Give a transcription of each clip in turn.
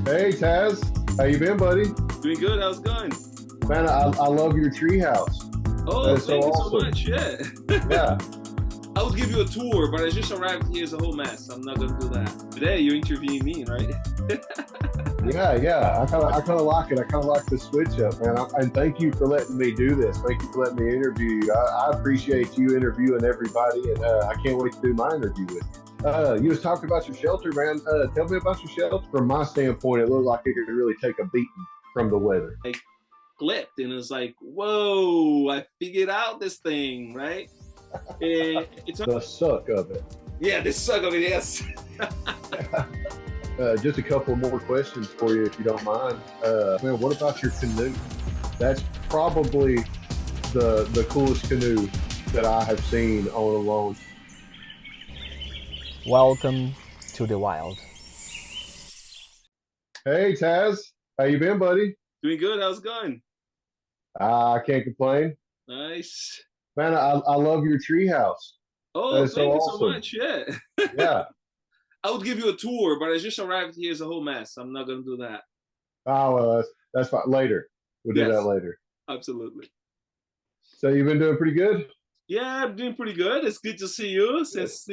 Hey Taz, how you been, buddy? Doing good. How's it going? Man, I love your treehouse. That Oh, is so thank you so awesome. much. Yeah. Yeah, I would give you a tour, but I just arrived here as a whole mess. I'm not gonna do that. Today you're interviewing me, right? yeah. I kind of like it. I kind of like the switch up, man. And thank you for letting me do this. Thank you for letting me interview you. I appreciate you interviewing everybody, and I can't wait to do my interview with you. You was talking about your shelter, man. Tell me about your shelter. From my standpoint, it looked like it could really take a beating from the weather. I clicked and it was like, whoa, I figured out this thing, right? It's The suck of it. yeah, this suck of it, yes. Just a couple more questions for you, if you don't mind. Man, what about your canoe? That's probably the coolest canoe that I have seen on a lawn. Welcome to the wild. Hey Taz, how you been, buddy? Doing good. How's it going? I can't complain. Nice. Man, I love your treehouse. That Oh, is so thank you so awesome. much. Yeah. Yeah. I would give you a tour, but I just arrived here as a whole mess. I'm not gonna do that. Oh well, that's fine. Later, we'll do that Yes, later. absolutely. So you've been doing pretty good. Yeah, I'm doing pretty good. It's good to see you Good. since,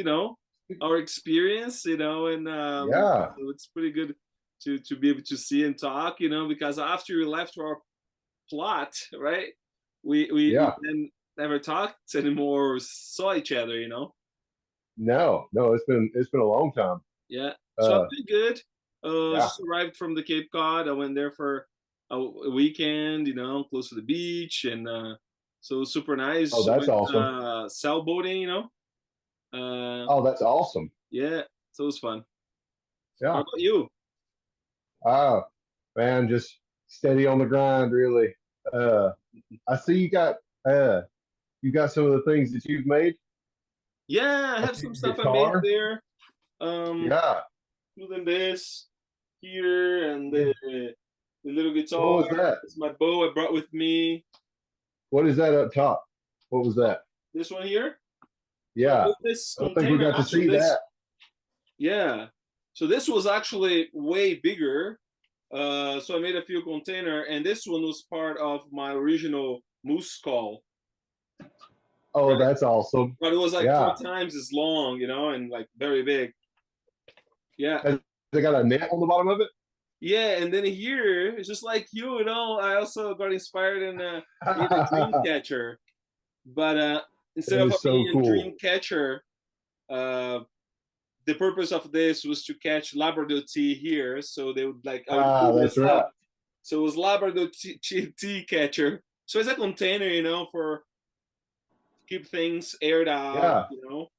our experience, and Yeah. so it's pretty good to be able to see and talk, because after we left our plot, right? We Yeah. then never talked anymore or saw each other. No, it's been a long time. Yeah. So I'm Uh, doing good. yeah. Just arrived from the Cape Cod. I went there for a weekend, close to the beach, and so it was super Oh, nice. that's Went awesome. sailboating. Uh, Oh, that's awesome. yeah, so it was fun. How Yeah. about you? Oh, man, just steady on the grind, really. Uh, I see uh you got some of the things that you've made. Yeah, I I have see some your stuff I made guitar. there. Um, Yeah. Including this here and Yeah. the little What guitar. was that? It's my bow I brought with me. What is that up top? What was Oh, that? this one here. So I Yeah. built this I don't think we container. got to Actually, see that. yeah. So this was actually way bigger. So I made a few container, and this one was part of my original moose call, Oh, right? that's awesome. But it was like four Yeah. times as long, and like very big. Yeah. Has it got a net on the bottom of it? Yeah, and then here it's just like I also got inspired and made a dream catcher. But instead That of is so being a cool. dream catcher, uh, the purpose of this was to catch Labrador tea here. So they would like I would Ah, glue that's this right. up. So it was Labrador tea catcher. So it's a container, for keep things aired Yeah. out.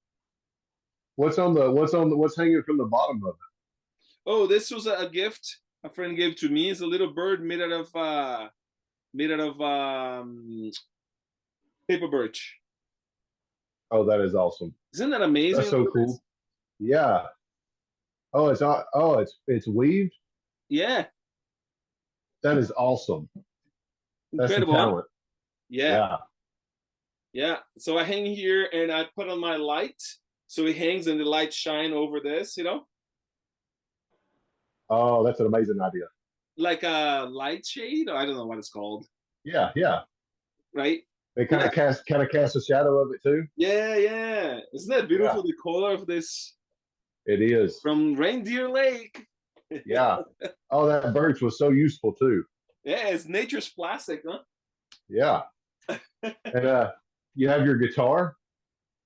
What's hanging from the bottom of Oh, this was a gift a friend gave to me. It's a little bird made out of paper birch. it? Oh, that is awesome. Isn't that That's amazing? Look so at this. cool. Yeah. It's weaved. Yeah, That is awesome. That's the incredible, huh? talent. Yeah, Yeah. yeah. So I hang here and I put on my light, so it hangs and the light shine over this, Oh, that's an amazing idea. like a light shade. Or I don't know what it's called, Yeah. right? It Yeah, kind of casts a shadow of it too. yeah, yeah. Isn't that Yeah, beautiful? The color of this it is. from Reindeer Lake. Yeah. Oh, that birch was so useful too. Yeah, it's nature's plastic, huh? Yeah. And you have your guitar.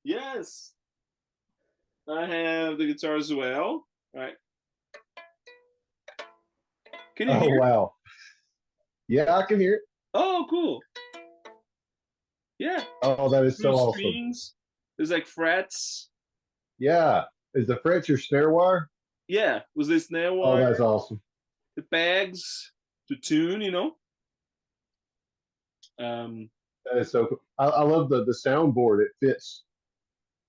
Yes, I have the guitar as well. All right, can you Oh hear? wow. Yeah, I can hear it. Oh, cool. Yeah, Oh, that is so through awesome. strings. There's like frets. Yeah. Is the fret your snare wire? Yeah, was this snare Oh, wire, that's awesome. the pegs to tune. Um, That is so cool. I love the soundboard. It fits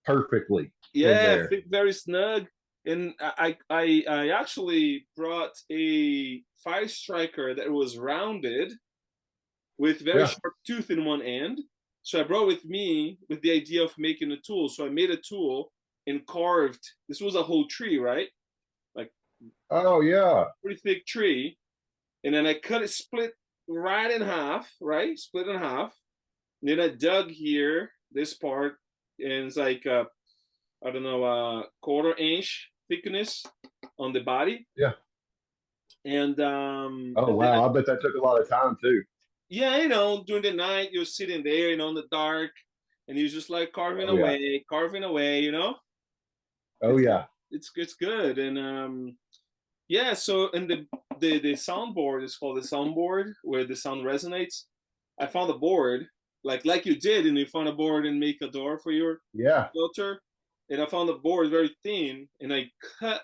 perfectly in yeah, there. fit very snug. And I actually brought a fire striker that was rounded with very Yeah. sharp tooth in one end. So I brought with me with the idea of making a tool. So I made a tool and carved. This was a whole tree, right? Like Oh yeah. pretty thick tree, and then I cut it, split right in half, right, split in half. And then I dug here this part, and it's like I don't know, quarter-inch thickness on the body, Yeah. Oh and then wow. I bet that took a lot of time too. yeah, during the night you're sitting there, in the dark, and you're just like Oh yeah. carving away, Oh it's yeah. it's good, and yeah. So and the soundboard is called the soundboard, where the sound resonates. I found a board like you did, and you found a board and make a door for your Yeah. filter, and I found a board very thin, and I cut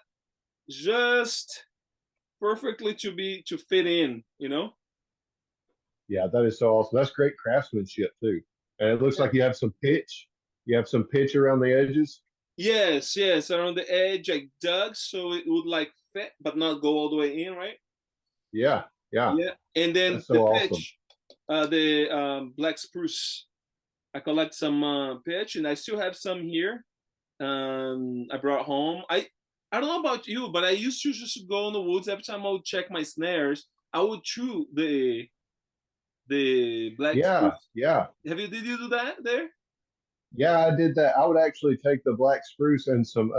just perfectly to fit in. Yeah. That is so awesome. That's great craftsmanship too. And it looks Yeah. like you have some pitch. You have some pitch around the edges. Yes, yes. Around the edge, I dug so it would like fit, but not go all the way in, right? Yeah. Yeah. Yeah. And then That's the so awesome. pitch, the black spruce. I collect some pitch, and I still have some here. I brought home. I don't know about you, but I used to just go in the woods every time I would check my snares. I would chew the black Yeah. spruce. Yeah. Did you do that there? Yeah, I did that. I would actually take the black spruce and some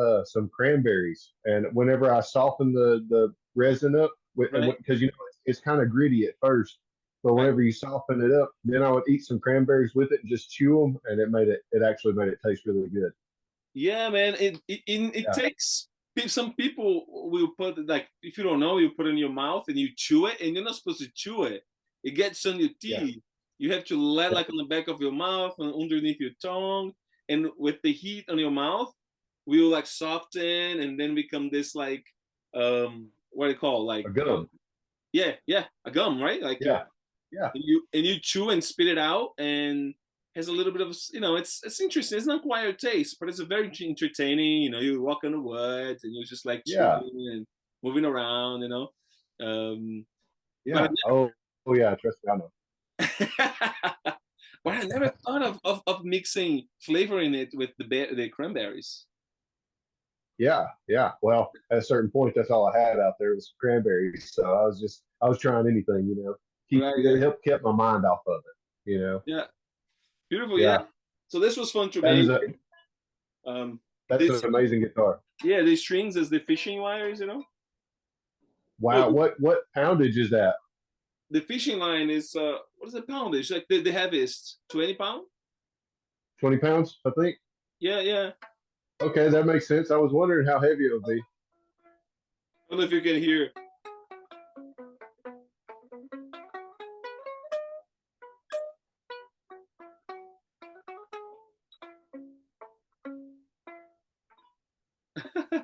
cranberries, and whenever I soften the resin up, Right, because it's kind of gritty at first, but right. whenever you soften it up, then I would eat some cranberries with it and just chew them, and it actually made it taste really good. Yeah, man. It Yeah, takes some people will put it, like, if you don't know, you put it in your mouth and you chew it, and you're not supposed to chew it. It gets on your yeah, teeth. You have to let yeah, like on the back of your mouth and underneath your tongue, and with the heat on your mouth, will like soften and then become this like what do you call, like a gum. yeah, yeah, a gum, right? Like Yeah, yeah, you chew and spit it out, and has a little bit of, it's interesting. It's not quite a taste, but it's a very entertaining. You walk in the woods and you're just like yeah, chewing and moving around. um but yeah. Oh yeah. Trust me, I know. but I never thought of mixing, flavoring it with the cranberries. Yeah, yeah. Well, at a certain point, that's all I had out there was cranberries. So I was trying anything, keep Right, it yeah, helped kept my mind off of it. yeah. Beautiful, yeah. Yeah, So this was fun to that make. is a um that's an this amazing guitar. Yeah, the strings is the fishing wires. Wow, what poundage is that? The fishing line is what is the poundage? Like the heaviest, 20 pound. 20 pounds, I think. Yeah, yeah. Okay, that makes sense. I was wondering how heavy it would be. I don't know if you can hear.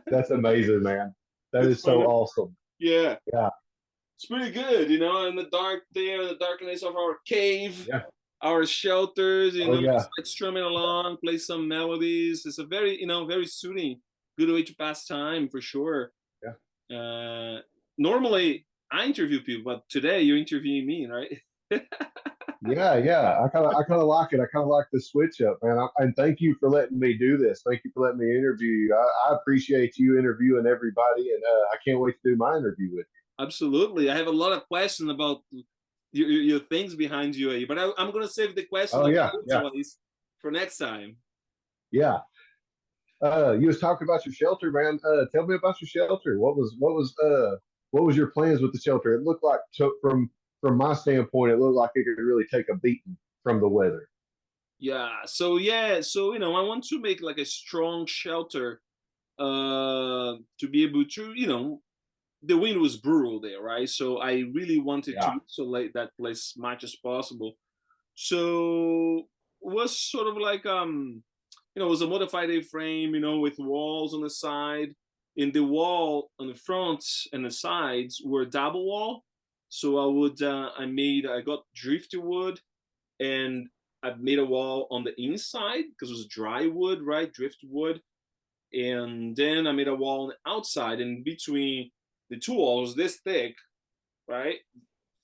That's amazing, man. That It's is so fun. awesome. Yeah, Yeah. it's pretty good. In the dark there, the darkness of our cave, Yeah. our shelters. Oh Just yeah. like strumming along, play some melodies. It's a very, very soothing, good way to pass time for sure. Yeah. Normally I interview people, but today you're interviewing me, right? Yeah, yeah. I kind of like it. I kind of like the switch up, man. And thank you for letting me do this. Thank you for letting me interview you. I appreciate you interviewing everybody, and I can't wait to do my interview with Absolutely. I have a lot of questions about your things behind you, but I'm gonna save the you. questions Oh about yeah, yeah, your toys for next time. yeah. You was talking about your shelter, man. Tell me about your shelter. What was your plans with the shelter? It looked like, so from my standpoint, it looked like it could really take a beating from the weather. So I want to make like a strong shelter, to be able to, the wind was brutal there, right? So I really wanted to Yeah, isolate that place as much as possible. So it was sort of like it was a modified A-frame, with walls on the side. In the wall on the front and the sides were double wall. So I got driftwood, and I made a wall on the inside because it was dry wood, right? Driftwood. And then I made a wall on the outside, and between the two walls this thick, right?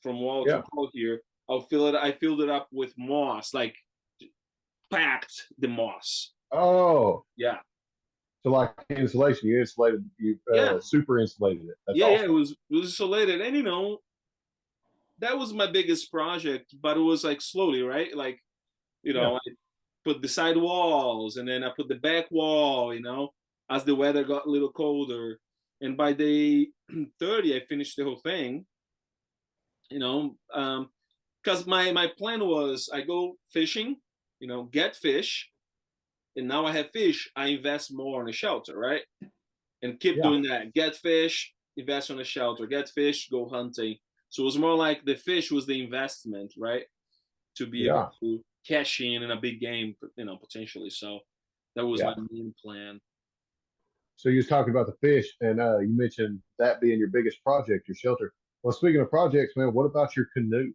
From wall to yeah. wall here. I filled it up with moss, like packed the moss. Oh, Yeah. So like insulation, you insulated, you Yeah, super insulated it. That's yeah. awesome. It was isolated, and that was my biggest project, but it was like slowly, right? Like Yeah, I put the side walls, and then I put the back wall. As the weather got a little colder, and by day 30, I finished the whole thing. Because my plan was I go fishing, get fish, and now I have fish. I invest more on a shelter, right? And keep yeah, doing that. Get fish, invest on a shelter. Get fish, go hunting. So it was more like the fish was the investment, right? To be able yeah, to cash in a big game, potentially. So that was yeah. my main plan. So you was talking about the fish, and you mentioned that being your biggest project, your shelter. Well, speaking of projects, man, what about your canoe?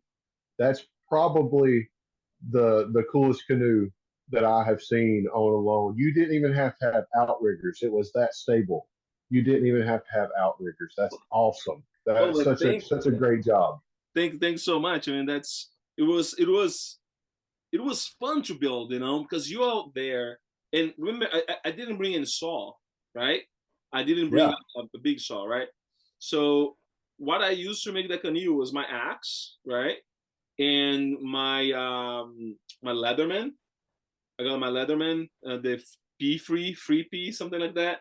That's probably the coolest canoe that I have seen on a loan. You didn't even have to have outriggers. It was that stable. You didn't even have to have outriggers. That's awesome. Oh, That's like such a great job. thanks so much. I mean, it was fun to build, because you're out there. And remember, I didn't bring in saw, right? I didn't bring Yeah, a big saw, right? So what I used to make the canoe was my axe, right? And my Leatherman. I got my Leatherman, the P3, free P, something like that.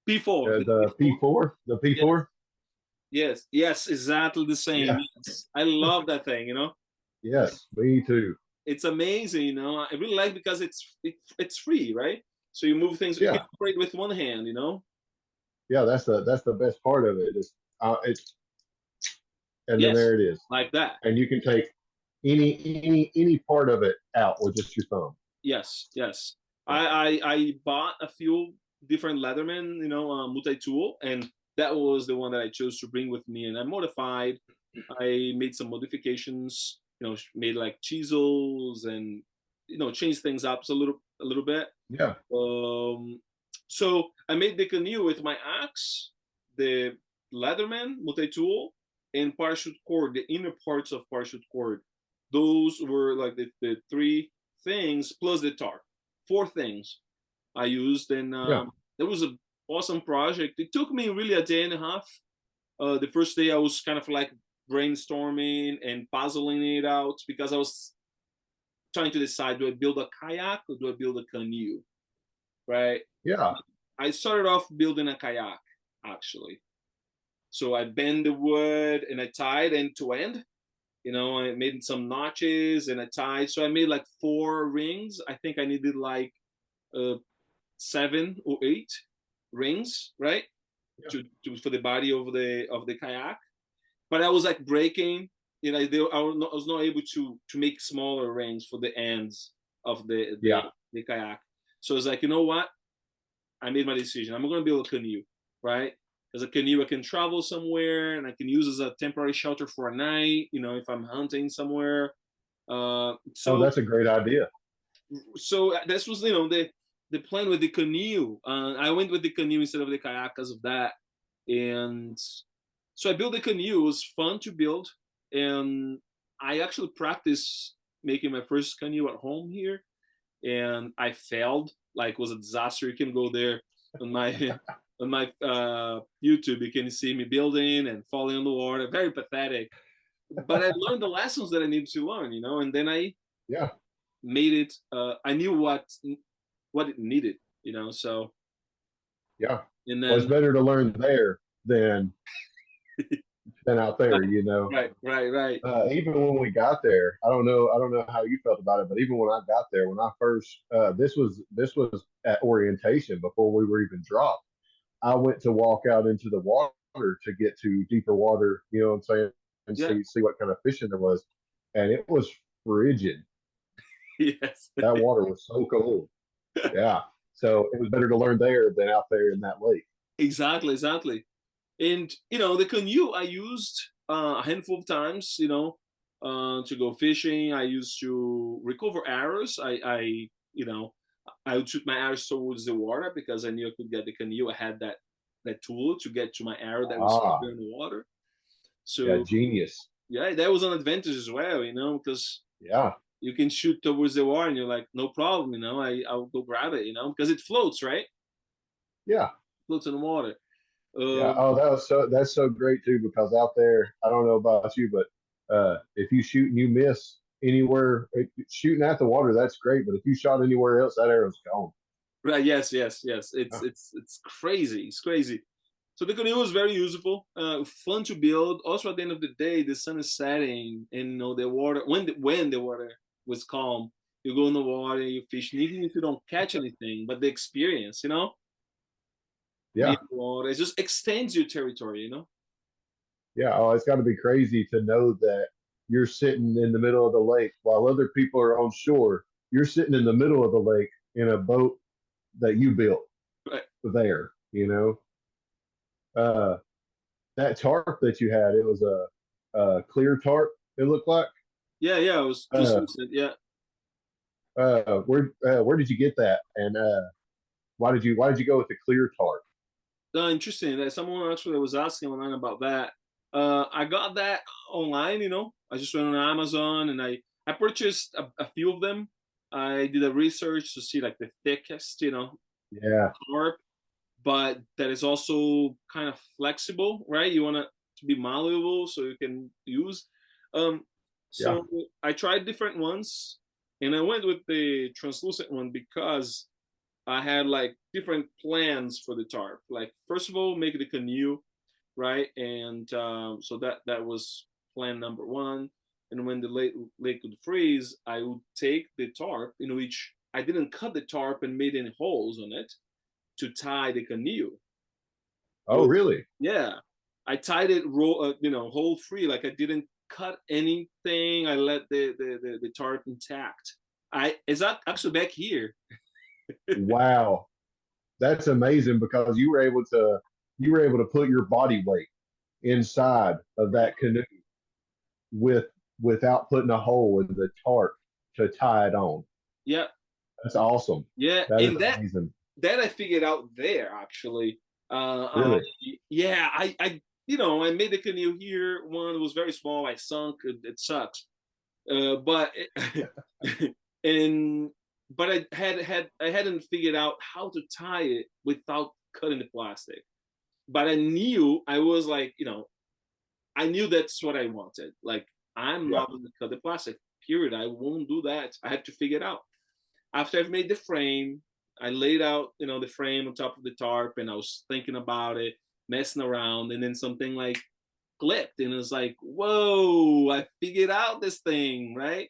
P4, the the P4. P4, the Yes, P4. yes, exactly the same. Yeah, Yes, I love that thing. yes, me too. It's amazing. I really like because it's free, right? So you move things, you can Yeah, operate with one hand. yeah. That's the best part of it. It's and then Yes, there it is, like that. and you can take any part of it out with just your thumb. Yes, yes. Yeah, I bought a few different Leatherman, multi-tool, and that was the one that I chose to bring with me. And I modified. I made some modifications. Made like chisels and changed things up a little bit. yeah, Um, so I made the canoe with my axe, the Leatherman multi-tool, and parachute cord, the inner parts of parachute cord. Those were like the three things plus the tarp. Four things I used, and yeah. it was an awesome project. It took me really a day and a half. The first day I was kind of like brainstorming and puzzling it out because I was trying to decide, do I build a kayak or do I build a canoe, right? Yeah, I started off building a kayak, actually. So I bent the wood and I tied end to end. I made some notches and I tied. So I made like 4 rings. I think I needed like 7 or 8 rings, right? yeah. For the body of the kayak. But I was like breaking. I was not able to make smaller rings for the ends of Yeah. the kayak. So it's like, you know what? I made my decision. I'm going to build a canoe, right? As a canoe, I can travel somewhere and I can use as a temporary shelter for a night. If I'm hunting somewhere. Uh, Oh, so that's a great idea. so this was the plan with the canoe. I went with the canoe instead of the kayak because of that, and so I built the canoe. It was fun to build, and I actually practiced making my first canoe at home here, and I failed. Like it was a disaster. You can go there on my on my YouTube. You can see me building and falling in the water. Very pathetic. But I learned the lessons that I needed to learn, and then I Yeah, made it. I knew what it needed, So yeah. and Well, it's then better to learn there than out there. right, right, right. Even when we got there, I don't know how you felt about it, but even when I got there, when I first, this was at orientation before we were even dropped. I went to walk out into the water to get to deeper water. You know what I'm saying? And Yeah, see what kind of fishing there was, and it was frigid. yes, That water was so cold. Yeah. So it was better to learn there than out there in that lake. exactly, exactly. And the canoe I used a handful of times, to go fishing. I used to recover arrows. I would shoot my arrows towards the water because I knew I could get the canoe. I had that tool to get to my arrow that was Ah, in the water. yeah, So genius. yeah, that was an advantage as well, because Yeah, you can shoot towards the water and you're like, no problem, I'll go grab it, because it floats, right? Yeah. floats in the water. Yeah. Um, Oh, that's so great too, because out there, I don't know about you, but if you shoot and you miss anywhere, shooting at the water, that's great. But if you shot anywhere else, that arrow's gone. right, yes, yes, yes. Yeah. It's crazy. It's crazy. So the canoe was very useful, fun to build. Also, at the end of the day, the sun is setting, and the water when the water was calm, you go in the water, you fish, and even if you don't catch anything, but the experience, being Yeah. in the water, it just extends your territory, Yeah. Oh, it's got to be crazy to know that you're sitting in the middle of the lake while other people are on shore. You're sitting in the middle of the lake in a boat that you built Right. there. Uh, that tarp that you had, it was a clear tarp. It looked like. Yeah, yeah, it was Uh, translucent. Yeah. where did you get that? And why did you go with the clear tarp? Interesting. That someone actually was asking online about that. I got that online. I just went on Amazon and I purchased a few of them. I did a research to see like the thickest, Yeah, tarp, but that is also kind of flexible, right? You want it to be malleable so you can use. Um, yeah. so I tried different ones, and I went with the translucent one because I had like different plans for the tarp. Like first of all, make the canoe, right? And so that was plan number one. And when the lake would freeze, I would take the tarp, in which I didn't cut the tarp and made any holes on it to tie the canoe. It Oh, was, really? yeah, I tied it hole free, like I didn't cut anything. I let the tarp intact. I is that actually back here. Wow, that's amazing because you were able to put your body weight inside of that canoe with without putting a hole in the tarp to tie it on. Yeah, That's awesome. yeah, That is and amazing. that I figured out there actually. Really? Yeah, I made the canoe here. One was very small. I sunk. It sucks. But and but I hadn't figured out how to tie it without cutting the plastic. But I knew I was like, I knew that's what I wanted. Like I'm Yeah. not going to cut the plastic. Period. I won't do that. I have to figure it out. After I've made the frame, I laid out, the frame on top of the tarp, and I was thinking about it, messing around, and then something like clipped, and it was like, whoa! I figured out this thing, right?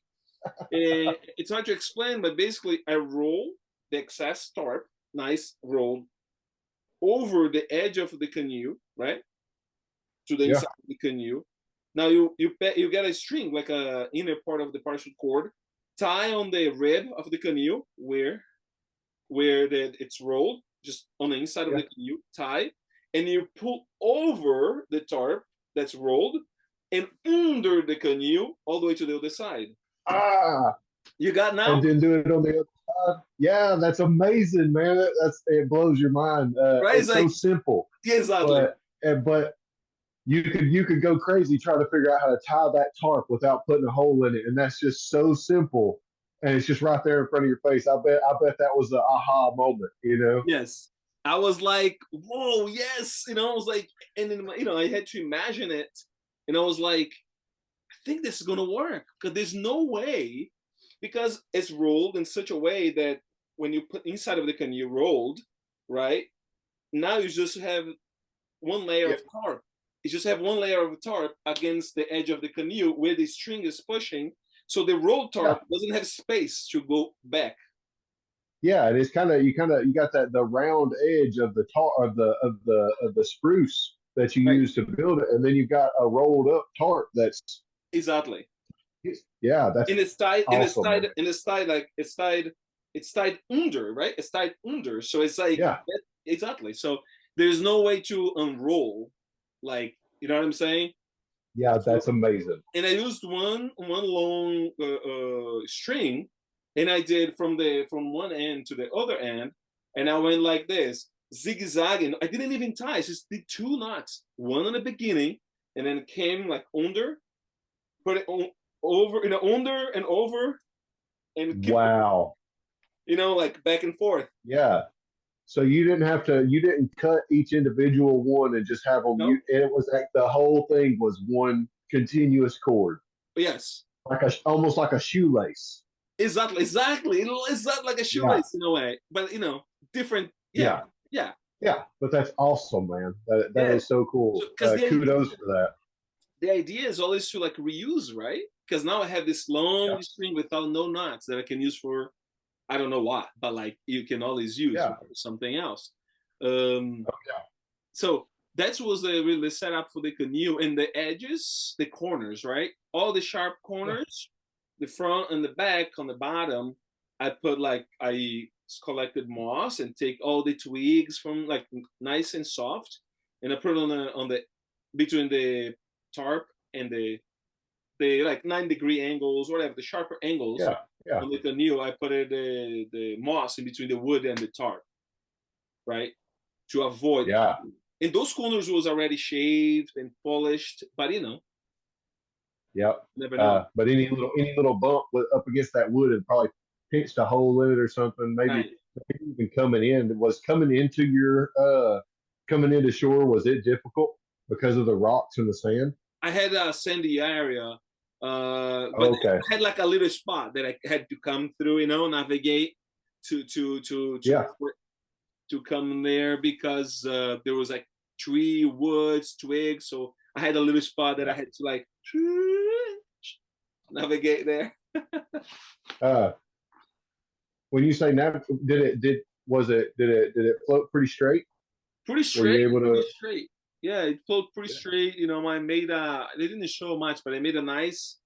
And it's hard to explain, but basically, I roll the excess tarp, nice roll, over the edge of the canoe, right, to the Yeah. inside of the canoe. Now you get a string, like a inner part of the partial cord, tie on the rib of the canoe where it's rolled, just on the inside of Yeah. the canoe, tie, and you pull over the tarp that's rolled and under the canoe all the way to the other side. Ah, You got and now? then do it on the other side. Yeah, that's amazing, man. It blows your mind. Right? It's It's so like, simple, yeah, exactly. but you could go crazy trying to figure out how to tie that tarp without putting a hole in it, and that's just so simple, and it's just right there in front of your face. I bet that was the aha moment. Yes. I was like, whoa, yes. I was like, and then, I had to imagine it. And I was like, I think this is going to work because there's no way, because it's rolled in such a way that when you put inside of the canoe rolled, right? Now you just have one layer Yeah, of tarp. You just have one layer of tarp against the edge of the canoe where the string is pushing. So the rolled yeah, tarp doesn't have space to go back. yeah. And it's you got that the round edge of the tar of the spruce that you Right. use to build it, and then you've got a rolled up tarp that's Exactly. yeah, that's And it's tied, and it's awesome, tied, man. and it's tied under, right? It's tied under. So it's like Yeah, exactly. So there's no way to unroll, like, you know what I'm saying? yeah, So, that's amazing. and I used one long string, and I did from one end to the other end, and I went like this, zigzagging. I didn't even tie. I just did two knots, one in the beginning, and then came like under, put it on, over, under and over, and keep, Wow. like back and forth. Yeah. So you didn't cut each individual one and just have them. No, And it was like the whole thing was one continuous cord, yes, like almost like a shoelace. exactly. It's not like a Yeah, shoelace in a way, but different. Yeah, yeah, yeah, yeah. But that's awesome, man. That yeah. is so So, cool. because Kudos for that. the idea is always to like reuse, right? Because now I have this long Yeah, string without no knots that I can use for I don't know what, but like you can always use yeah, for something else. Um, oh, yeah, so that was really the setup for the canoe and the edges, the corners, right? All the sharp yeah, corners, the front and the back on the bottom. I put like I collected moss and take all the twigs from like nice and soft, and I put it on the between the tarp and the like 9-degree angles, whatever the sharper angles yeah, yeah, on the canoe. I put it the moss in between the wood and the tarp, right, to avoid. yeah. And those corners was already shaved and polished, but Yep. never know. But any little bump up against that wood had probably pinched a hole in it or something. Right. Maybe even coming into your coming into shore. Was it difficult because of the rocks and the sand? I had a sandy area, but Okay. I had like a little spot that I had to come through, navigate to Yeah. to come there because there was like tree, woods, twigs. So I had a little spot that I Yeah. had to like navigate there. Uh, when you say nav, did it float pretty straight? Pretty Were straight, you able pretty to? straight. Yeah, it flowed pretty Yeah. straight. I made they didn't show much, but I made a nice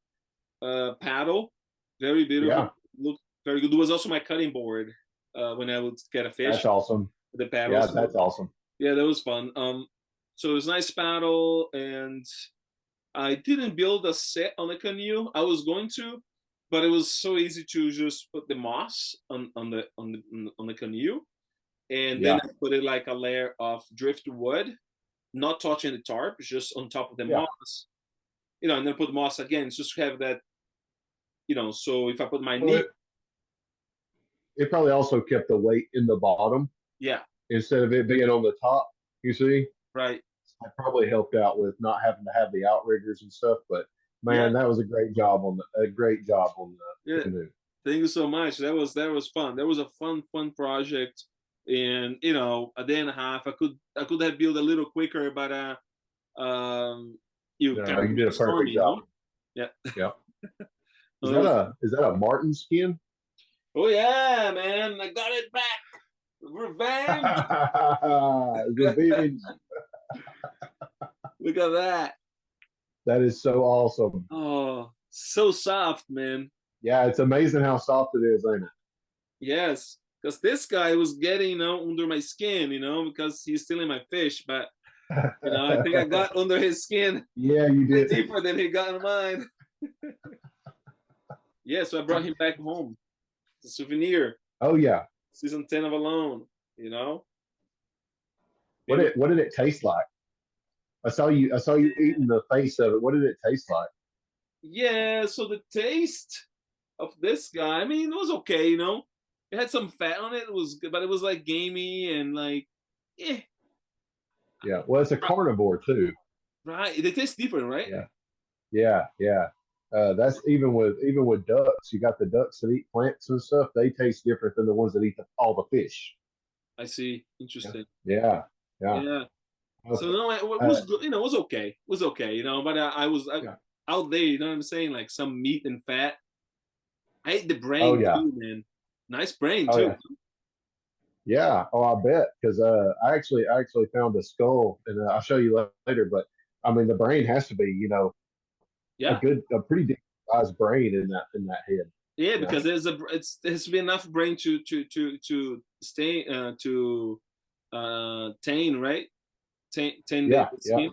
paddle. Very beautiful. Yeah. Looked very good. It was also my cutting board when I would get a That's fish awesome. with the paddle. Yeah, So that's awesome. yeah, that was fun. So it was a nice paddle, and I didn't build a set on the canoe. I was going to, but it was so easy to just put the moss on the canoe, and then Yeah. I put it like a layer of driftwood, not touching the tarp, just on top of the Yeah. moss. And then put moss again, just to have that. So if I put my Well, knee, it probably also kept the weight in the bottom yeah, instead of it being on the top. You see, right, that probably helped out with not having to have the outriggers and stuff. But yeah, man, that was a great job on the yeah. canoe. Thank you so much. That was fun. That was a fun project, and a day and a half. I could have built a little quicker, but you No, kind of you did a storm, perfect job. Yeah. Yeah. Is No, that a marten skin? oh yeah, man! I got it back. Revenge. Revenge. Look at that. That is so awesome. Oh, so soft, man. Yeah, it's amazing how soft it is, ain't Yes, because this guy was getting, under my skin, because he's stealing my fish. But I think I it? got under his skin Yeah, you way did. deeper than he got in mine. Yeah, so I brought him back home. It's a souvenir. Oh yeah. Season 10 of Alone. What Beautiful. did it taste like? I saw you eating the face of it. What did it taste like? Yeah, so the taste of this guy, I mean, it was okay. It had some fat on it. It was good, but it was like gamey and like, eh, Yeah. Well, it's a carnivore too. right. They taste different, right? Yeah. Yeah. Yeah. That's even with ducks. You got the ducks that eat plants and stuff. They taste different than the ones that eat all the fish. I see. Yeah. Interesting. Yeah. Yeah. Yeah. Uh, So no, it uh, was good. It was okay. It was okay. But I was yeah. out there. You know what I'm saying? Like some meat and fat. I ate the Oh brain yeah. too, man. Nice brain Oh too. yeah. Yeah. Oh, I bet because I actually found a skull and I'll show you later. But I mean, the brain has to be Yeah. a pretty decent sized brain in that head. Yeah, You know? because there has to be enough brain to stay to tame, right? Tame the Yeah. Yeah. skin,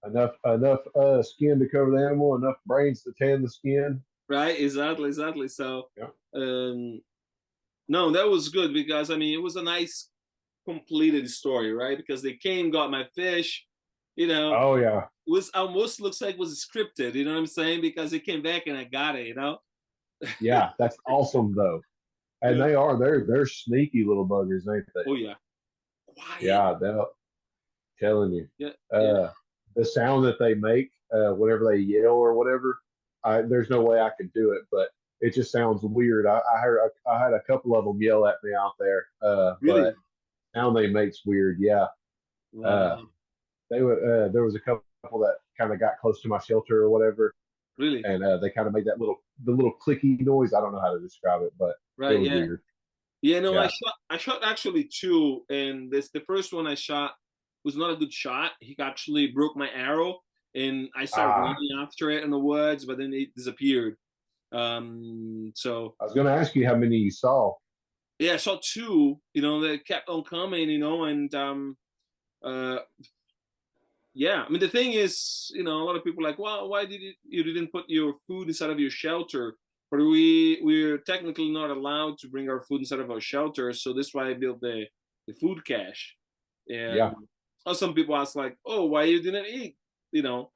Enough skin to cover the animal, enough brains to tan the skin. right? Exactly. So, Yeah. um, no, that was good because I mean it was a nice completed story, right? Because they came, got my fish, it Oh yeah. was almost looks like it was scripted. You know what I'm saying? Because they came back and I got it. Yeah. That's awesome though. And Yeah. they're sneaky little buggers, ain't they? Oh yeah. quiet. Yeah, they'll telling you. Yeah, yeah, Uh, the sound that they make, whenever they yell or whatever, there's no way I could do it, but it just sounds weird. I heard I had a couple of them yell at me out there, but really. sound they make's weird. Yeah, uh, Wow, they would. There was a couple that kind of got close to my shelter or whatever, really. and they kind of made the little clicky noise. I don't know how to describe it, but it Right, was yeah. weird. Yeah, no, Yeah. I shot actually two, and this the first one I shot was not a good shot. He actually broke my arrow, and I started Ah, running after it in the woods, but then it disappeared. So I was going to ask you how many you saw. yeah, I saw two, that kept on coming, and uh, yeah. I mean, the thing is, a lot of people are like, well, why you didn't put your food inside of your shelter? But we're technically not allowed to bring our food inside of our shelter, so this is why I built the food cache. And Yeah, some people ask like, oh, why you didn't eat, you know,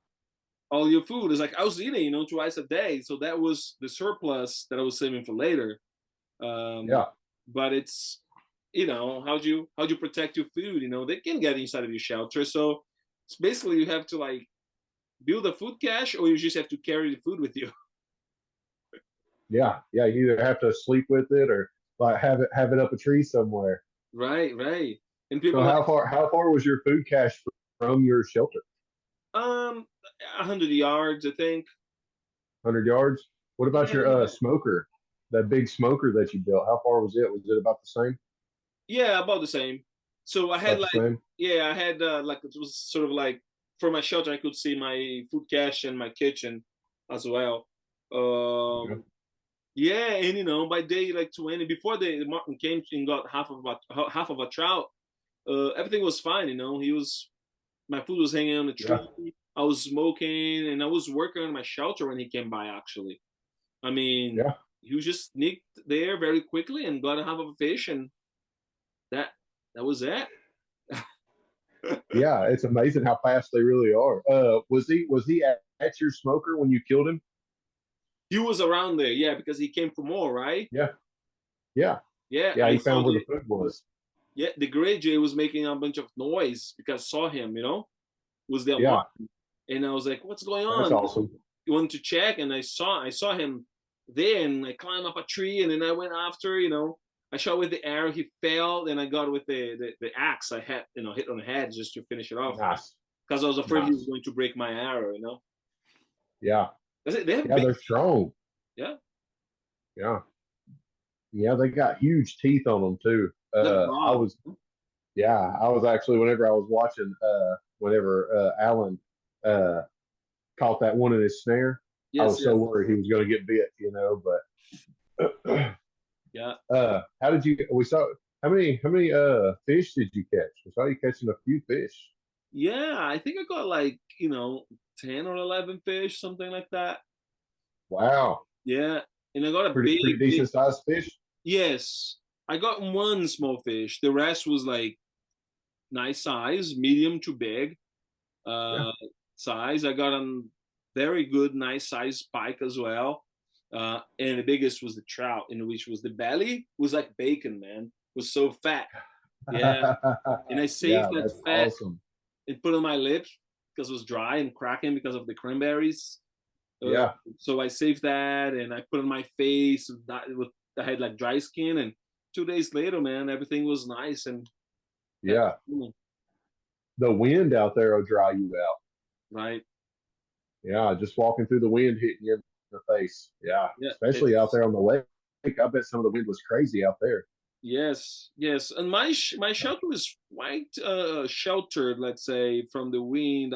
all your food? It's like I was eating, twice a day, so that was the surplus that I was saving for later. Um, yeah, but it's, how'd you protect your food? They can get inside of your shelter, so it's basically you have to like build a food cache, or you just have to carry the food with you. yeah, yeah. You either have to sleep with it or like have it up a tree somewhere. Right, right. And So people like, how far was your food cache from your shelter? um, 100 yards, I think. 100 yards. What about your Yeah, smoker? That big smoker that you built. How far was it? Was it about the same? yeah, about the same. So I had About the like, same. yeah, I had like it was sort of like for my shelter, I could see my food cache and my kitchen as well. Yeah. Um, yeah, and by day like 20, before the Martin came and got half of a trout, everything was fine. My food was hanging on the Yeah. tree. I was smoking, and I was working on my shelter when he came by. Actually, I mean, Yeah. he was just sneaked there very quickly and got a half of a fish, and that that was it. Yeah. It's amazing how fast they really are. Was he at your smoker when you killed him? He was around there, yeah, because he came for more, right? Yeah. Yeah. Yeah, Yeah. I He saw found where the food was. the gray jay was making a bunch of noise because I saw him, was the alarm, Yeah. and I was like, "What's going That's on?" awesome. You wanted to check, and I saw him there, and I climbed up a tree, and then I went after, I shot with the arrow, he fell, and I got with the axe. I had, hit on the head just to finish it off Nice. because I was afraid he was Nice. going to break my arrow. Yeah. That's it. They have Yeah. big, They're strong. yeah, Yeah. Yeah. They got huge teeth on them too. they're broad. Yeah, I was actually whenever I was watching whenever Alan uh caught that one in his snare, I Yes, was so yes, worried he was going to get bit, but yeah. how did you we saw how many fish did you catch? I saw you catching a few fish. Yeah, I think I got like, 10 or 11 fish, something like that. Wow. Yeah. And I got a Pretty big, big, decent sized fish. yes. I got one small fish. The rest was like nice size, medium to big Yeah. uh, size. I got a very good, nice size pike as well. And the biggest was the trout, in which was the belly, was like bacon, man. It was so fat. Yeah. And I saved Yeah, that that's fat awesome. and put on my lips because it was dry and cracking because of the cranberries. Uh, Yeah. so I saved that and I put on my face. I had like dry skin, and 2 days later, man, everything was nice and happy. Yeah. The wind out there will dry you out. Right? Yeah, just walking through the wind hitting you in the face. Yeah, Yeah, especially out it's there on the lake. I bet some of the wind was crazy out there. yes, yes. And my shelter is quite sheltered, let's say, from the wind.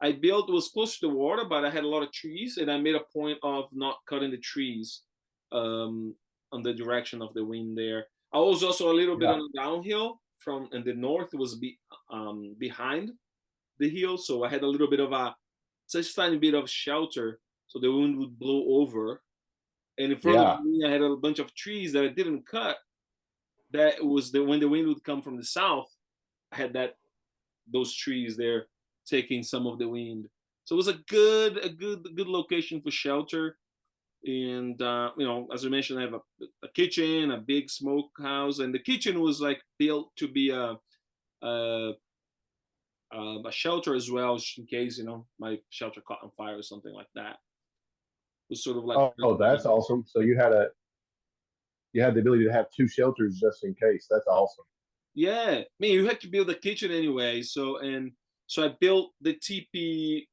I built was close to the water, but I had a lot of trees, and I made a point of not cutting the trees um, on the direction of the wind there. I was also a little bit Yeah, on the downhill from, and the north was behind the hill, so I had a little bit of a such tiny bit of shelter, so the wind would blow over. And in front of yeah, me, I had a bunch of trees that I didn't cut. That was the when the wind would come from the south, I had those trees there taking some of the wind. So it was a good location for shelter. And as I mentioned, I have a kitchen, a big smokehouse, and the kitchen was like built to be uh, a shelter as well, just in case my shelter caught on fire or something like that. It was sort of like Oh, that's awesome. So you had the ability to have two shelters just in case. That's awesome. yeah. I mean, you had to build a kitchen anyway, so I built the teepee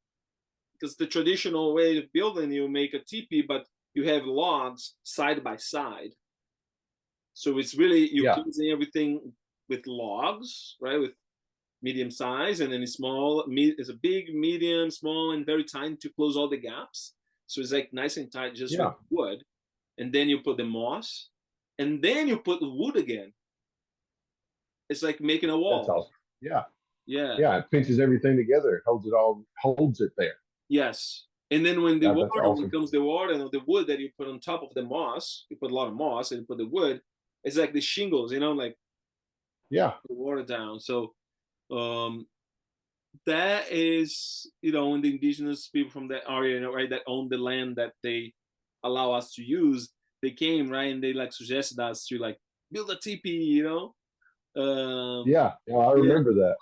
because the traditional way of building, you make a teepee, but you have logs side by side. So it's really you Yeah, closing everything with logs, right? With medium size, and then it's small. It's a big, medium, small, and very tiny to close all the gaps. So it's like nice and tight just with yeah, wood. And then you put the moss, and then you put wood again. It's like making a that's wall. awesome. Yeah, Yeah. yeah, it pinches everything together. It holds it there. Yes. And then when the That's water, when awesome. comes the water and the wood that you put on top of the moss, you put a lot of moss and you put the wood, it's like the shingles, like Yeah, the water down. So um that is, when the indigenous people from that area, right, that own the land that they allow us to use, they came, right, and they like suggested us to like build a teepee. yeah, yeah. I Yeah. remember that.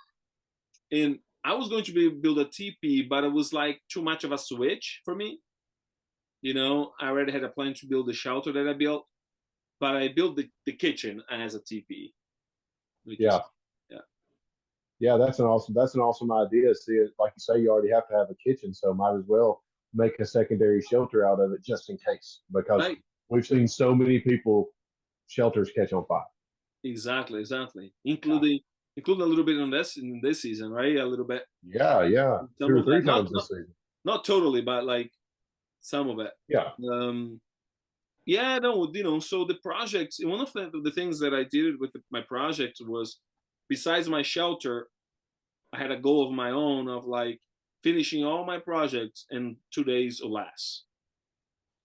And I was going to build a teepee, but it was like too much of a switch for me. I already had a plan to build the shelter that I built, but I built the kitchen as a teepee, which is, Yeah, yeah. yeah. That's an awesome idea. See, it like you say, you already have to have a kitchen, so might as well make a secondary shelter out of it just in case, because Right. we've seen so many people shelters catch on fire. Exactly. Yeah, Including a little bit on this in this season, right? A little bit. yeah, yeah. Some Two or of that. three Not times not this season. not totally, but like some of it. Yeah, Um yeah, no, so the project, one of the things that I did with my project was, besides my shelter, I had a goal of my own of like finishing all my projects in 2 days or less,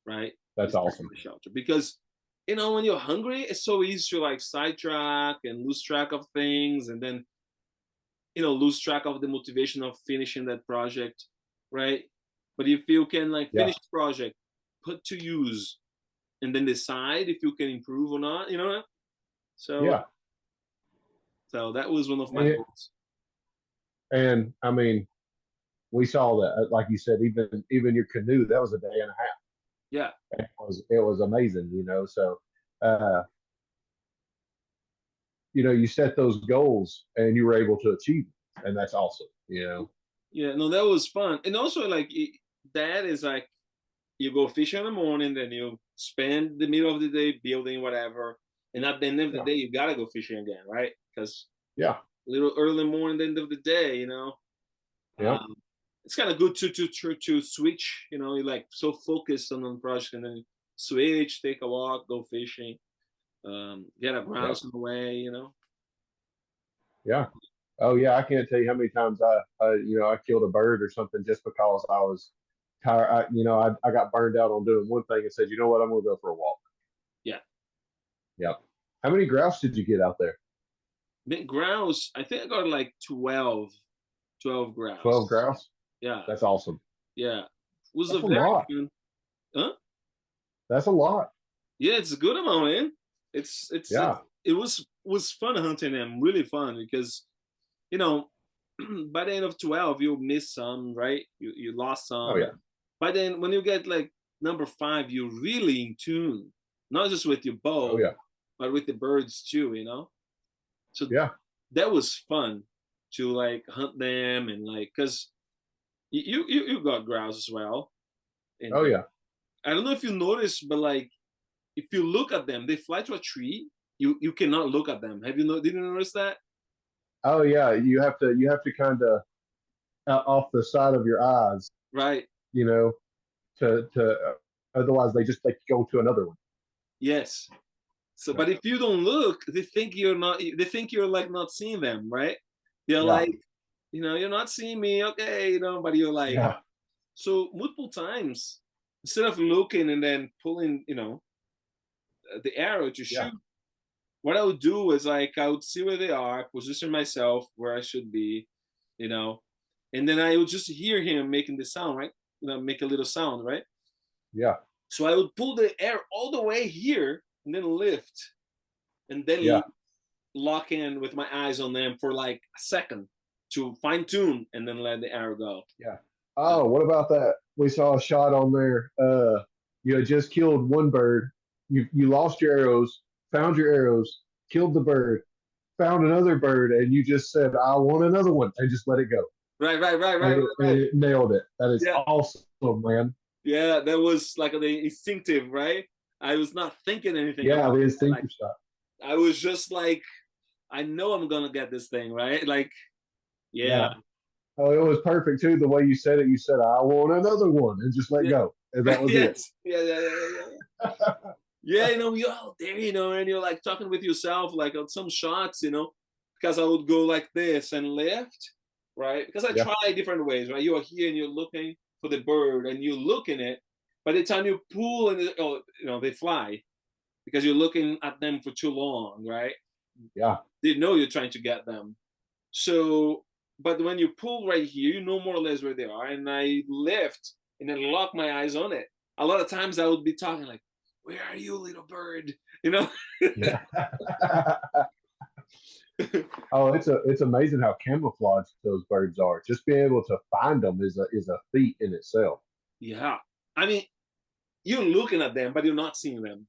right? that's Besides awesome. my shelter. Because when you're hungry, it's so easy to like sidetrack and lose track of things, and then lose track of the motivation of finishing that project, right? But if you can like Yeah, finish the project, put to use, and then decide if you can improve or not, so yeah. so that was one of my And goals. and I mean, we saw that, like you said, even your canoe, that was a day and a half. Yeah. It was amazing, So, uh, you set those goals and you were able to achieve it, and that's awesome. Yeah, no, that was fun. And also like that is like, you go fishing in the morning, then you spend the middle of the day building whatever, and at the end of the Yeah, day you gotta go fishing again, right? Because yeah, a little early morning, the end of the day, yeah, um, it's kind of good to switch. You're like so focused on the project, and then switch, take a walk, go fishing, get a yeah, grouse on the way. yeah. Oh yeah, I can't tell you how many times I killed a bird or something just because I was tired. I got burned out on doing one thing and said, you know what, I'm gonna go for a walk. Yeah, Yeah. How many grouse did you get out there? grouse. I think I got like 12 12 grouse. grouse. Yeah, That's awesome. yeah. It was a That's a very lot. fun. Huh? That's a lot. Yeah, it's a good amount, man. It's Yeah. it was fun hunting them, really fun, because you know by the end of 12 you miss some, right? You lost Oh some. yeah. By then when you get like number 5, you're really in tune, not just with your Oh bow, yeah. but with the birds too. So Yeah. that was fun to like hunt them, and like, because you got grouse as well. And Oh yeah. I don't know if you noticed, but like if you look at them, they fly to a tree. You cannot look at them. Did you notice that? Oh yeah. You have to kind of off the side of your eyes, Right. you know, to otherwise they go to another one. Yes. So, Yeah. but if you don't look, they think you're not. They think you're like not seeing them, right? They're Yeah. like, you're not seeing me, okay, but you're like, Yeah. so multiple times, instead of looking and then pulling, the arrow to Yeah. shoot, what I would do is like I would see where they are, position myself where I should be, you know, and then I would just hear him making the sound, right? Make a little sound, right? Yeah. So I would pull the air all the way here and then lift and then Yeah. lift. lock in with my eyes on them for like a second to fine tune and then let the arrow go. Yeah. Oh, what about that? We saw a shot on there. You had just killed one bird. You lost your arrows, found your arrows, killed the bird, found another bird, and you just said, "I want another one," and just let it go. Right, right, right, right, And right, right. it nailed it. That is Yeah, awesome, man. yeah. That was like the instinctive, right? I was not thinking anything Yeah, about the it. Like instinctive shot. I was just like, I know I'm gonna get this thing, right? Like, yeah, Yeah. Oh, it was perfect too. The way you said it, you said, "I want another one," and just let yeah, go, and that right, was it. yes, yeah, yeah, yeah, yeah, yeah. Yeah, you're out there, and you're like talking with yourself, like on some shots, because I would go like this and lift, right? Because I Yeah. try different ways, right? You are here and you're looking for the bird and you look in it. By the time you pull and they fly because you're looking at them for too long, right? Yeah. They know you're trying to get them. So, but when you pull right here, you know more or less where they are. And I lift and then lock my eyes on it. A lot of times I would be talking like, "Where are you, little bird?" You know? Yeah. Oh, it's amazing how camouflaged those birds are. Just being able to find them is a feat in itself. Yeah. I mean, you're looking at them, but you're not seeing them,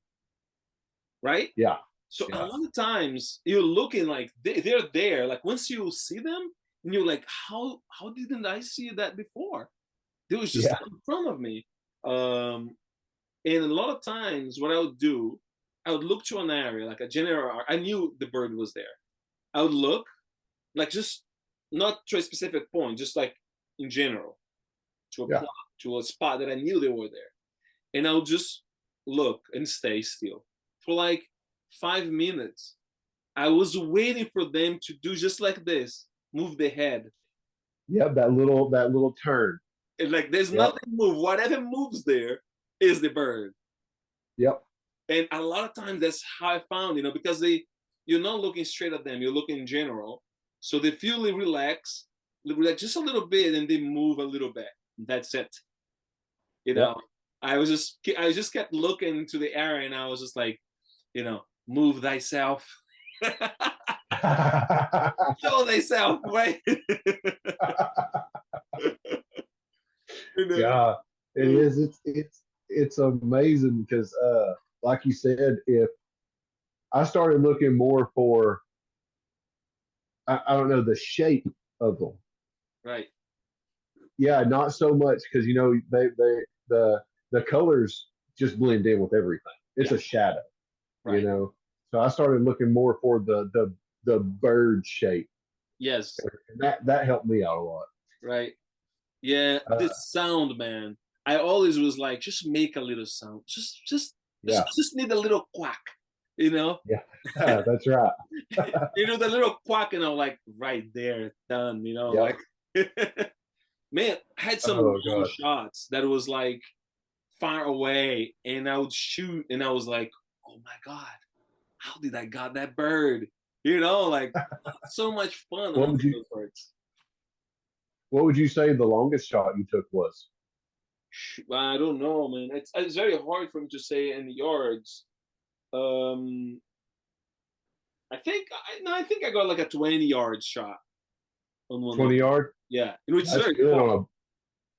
right? Yeah. So a Yeah. lot of times you're looking like they're there. Like once you see them, and you're like, how didn't I see that before? They was just Yeah. in front of me. Um, and a lot of times, what I would do, I would look to an area like a general. I knew the bird was there. I would look, like just not to a specific point, just like in general, to a Yeah. plot, to a spot that I knew they were there. And I would just look and stay still for like 5 minutes. I was waiting for them to do just like this, move the head. Yep. That little turn. And like there's Yep. nothing move. Whatever moves there is the bird. Yep. And a lot of times that's how I found, because you're not looking straight at them, you're looking in general. So they feel relax just a little bit, and they move a little bit. That's it. You Yep. know, I just kept looking to the area, and I was just like, move thyself, show thyself, right? you Yeah, it know? is. It's amazing because, like you said, if I started looking more for, I don't know, the shape of them. Right, Yeah, not so much because the colors just blend in with everything. It's yeah, a shadow, you right, know. So I started looking more for the bird shape, yes, and that helped me out a lot. right, yeah. Uh, The sound, man. I always was like, just make a little sound, just yeah, just need a little quack, you know, yeah, that's right. the little quack, like right there, done, Yep. like. Man, I had some Oh long gosh. shots that was like far away, and I would shoot, and I was like, "Oh my god, how did I got that bird?" Like so much fun What hunting would you those birds. What would you say the longest shot you took was? I don't know, man. It's very hard for me to say in yards. Um, I think I got like a 20-yard shot on one of 20 them. yard? Yeah, which is That's very good far. on a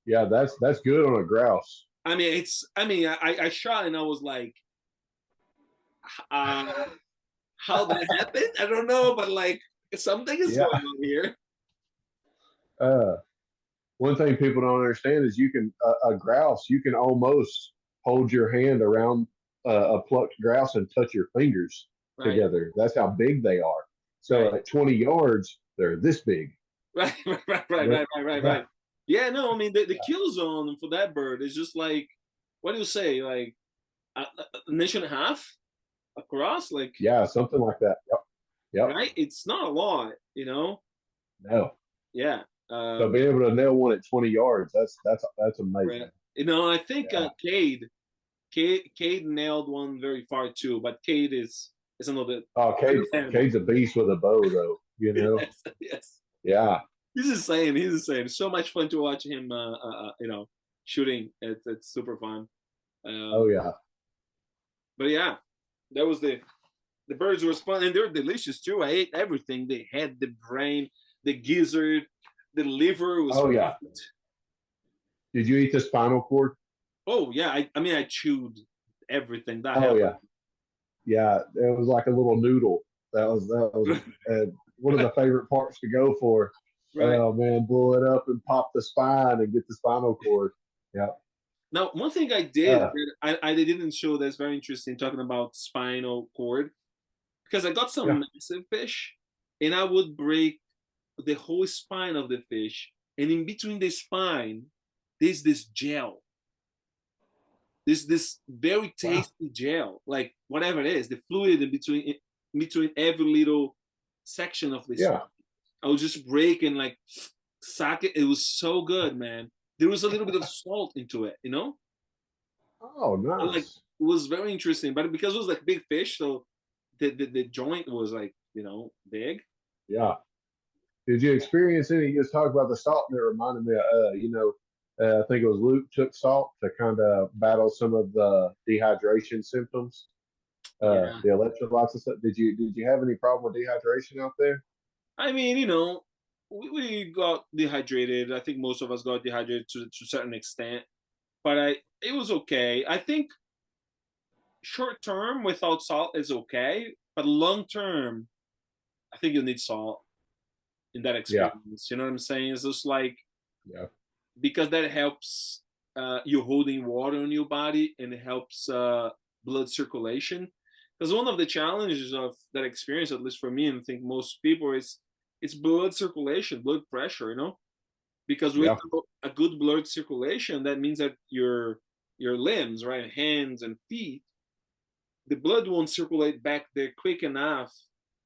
Yeah, that's good on a grouse. I shot and I was like, uh, how that happened? I don't know, but like something is Yeah. going on here. Uh, One thing people don't understand is a grouse, you can almost hold your hand around a plucked grouse and touch your fingers Right, together. That's how big they are. right, So at 20 yards, they're this big. right, right, right, right, Yeah. right, right, right, Yeah. right. Yeah, no, I mean the kill zone for that bird is just like, what do you say, like an inch and a half across, like, Yeah, something like that. Yep. Yep. right? It's not a lot. No. Yeah. So being able to nail one at 20 yards, that's Right. amazing. I think Yeah. Cade nailed one very far too, but Cade is another Oh, animal. Cade's a beast with a bow, though. Yes, yes. Yeah. He's insane. He's insane. So much fun to watch him. Shooting. It's super fun. Oh, Um, yeah. but yeah, that was the The birds were fun, and they're delicious too. I ate everything. They had the brain, the gizzard, the liver was Oh yeah. perfect. Did you eat the spinal cord? Oh yeah, I mean I chewed everything that Oh happened. yeah. Yeah, it was like a little noodle. That was one of the favorite parts to go for. Right. Oh man, blow it up and pop the spine and get the spinal cord. Yeah. Now, one thing I did Uh, that I didn't show that's very interesting talking about spinal cord because I got some yeah. massive fish and I would break the whole spine of the fish, and in between the spine, there's this gel. There's this very Wow. tasty gel, like whatever it is, the fluid in between every little section of the spine. Yeah. I would just break and like suck it. It was so good, man. There was a little bit of salt into it, you know? Oh, Like nice. it was very interesting. But because it was like big fish, so the joint was like, big. Yeah. Did you experience any? You just talked about the salt, and it reminded me. I think it was Luke took salt to kind of battle some of the dehydration symptoms, Yeah. the electrolytes and stuff. Did you have any problem with dehydration out there? I mean, we got dehydrated. I think most of us got dehydrated to a certain extent, but it was okay. I think short term without salt is okay, but long term, I think you need salt in that Yeah. experience. You know what I'm saying? It's just like Yeah. because that helps you holding water in your body and it helps blood circulation. Because one of the challenges of that experience, at least for me, and I think most people, is it's blood circulation, blood pressure. Because Yeah. without a good blood circulation, that means that your limbs, right, hands and feet, the blood won't circulate back there quick enough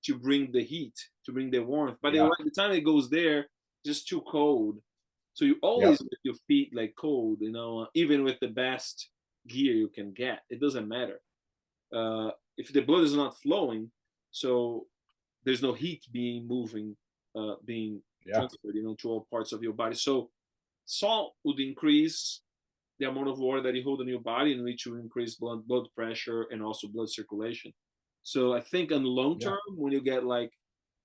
to bring the heat, to bring the warmth. By Yeah. the time it goes there, it's just too cold. So you always Yep. make your feet like cold, even with the best gear you can get. It doesn't matter. If the blood is not flowing, so there's no heat being Yeah. transferred, to all parts of your body. So salt would increase the amount of water that you hold in your body, and which will increase blood pressure and also blood circulation. So I think in the long Yeah. term, when you get like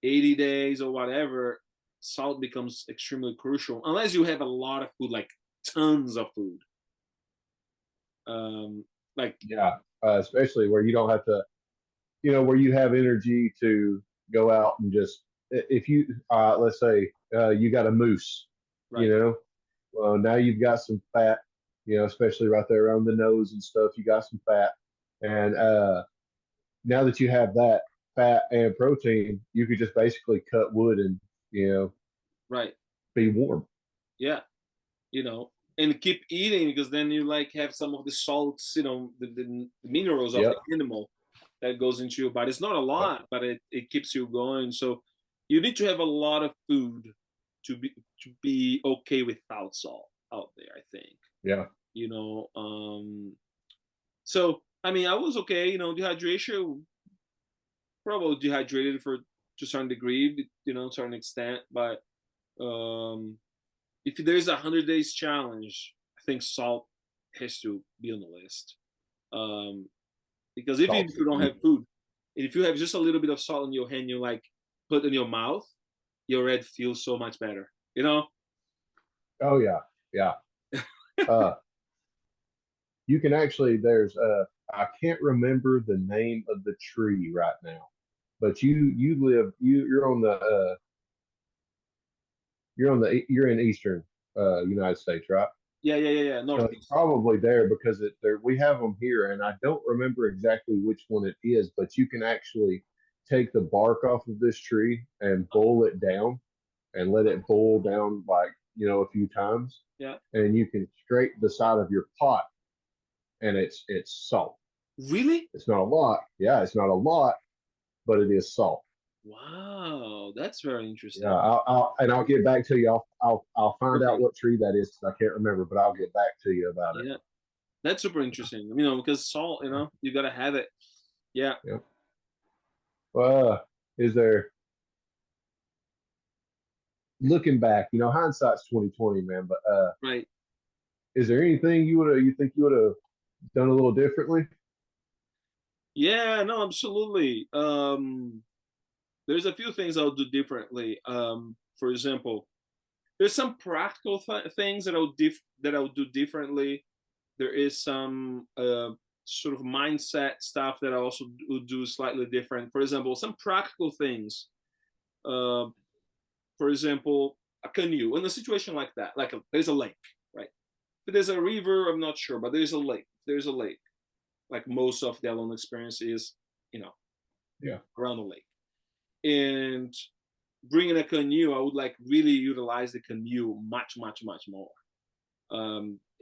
80 days or whatever, salt becomes extremely crucial, unless you have a lot of food, like tons of food. Um, like Yeah. Especially where you don't have to, where you have energy to go out and just, if you, let's say, you got a moose, you right, know, well, now you've got some fat, especially right there around the nose and stuff. You got some fat. And now that you have that fat and protein, you could just basically cut wood and, you know, right, be warm. yeah, and keep eating because then you like have some of the salts, the minerals of the Yep. animal that goes into your body. It's not a Yep. lot, but it keeps you going. So you need to have a lot of food to be okay without salt out there, I think. Yeah. You know, so I mean I was okay, dehydration, probably dehydrated for to a certain degree, to a certain extent, but um if there's 100 days challenge, I think salt has to be on the list. Um, because if Salt's you don't key. have food, if you have just a little bit of salt in your hand, you like put in your mouth, your red feels so much better. You know? Oh yeah. Yeah. Uh, you can actually, I can't remember the name of the tree right now, but you're in eastern United States, right? Yeah. So it's Northeast. probably there because we have them here, and I don't remember exactly which one it is, but you can actually take the bark off of this tree and boil it down and let it boil down like a few times, Yeah. and you can scrape the side of your pot, and it's salt. Really? It's not a lot, yeah, it's not a lot, but it is salt. Wow, that's very Yeah, interesting. I'll get back to you. I'll find out Perfect. what tree that is because I can't remember, but I'll get back to you about it. Yeah, that's super interesting. Because salt, you gotta have it. Yeah. Yeah. Is there looking back? Hindsight's 2020, man. But Right. is there anything you think you would have done a little differently? Yeah, no, absolutely. There's a few things I'll do differently. For example, there's some practical things that that I'll do differently. There is some sort of mindset stuff that I also would do slightly different. For example, some practical things. Uh, for example, a canoe in a situation like that, there's a lake, right? If there's a river, I'm not sure, but there's a lake. There's a lake. Like most of the alone experience is, you know, Yeah. around the lake. And bringing a canoe, I would like really utilize the canoe much, much, much more.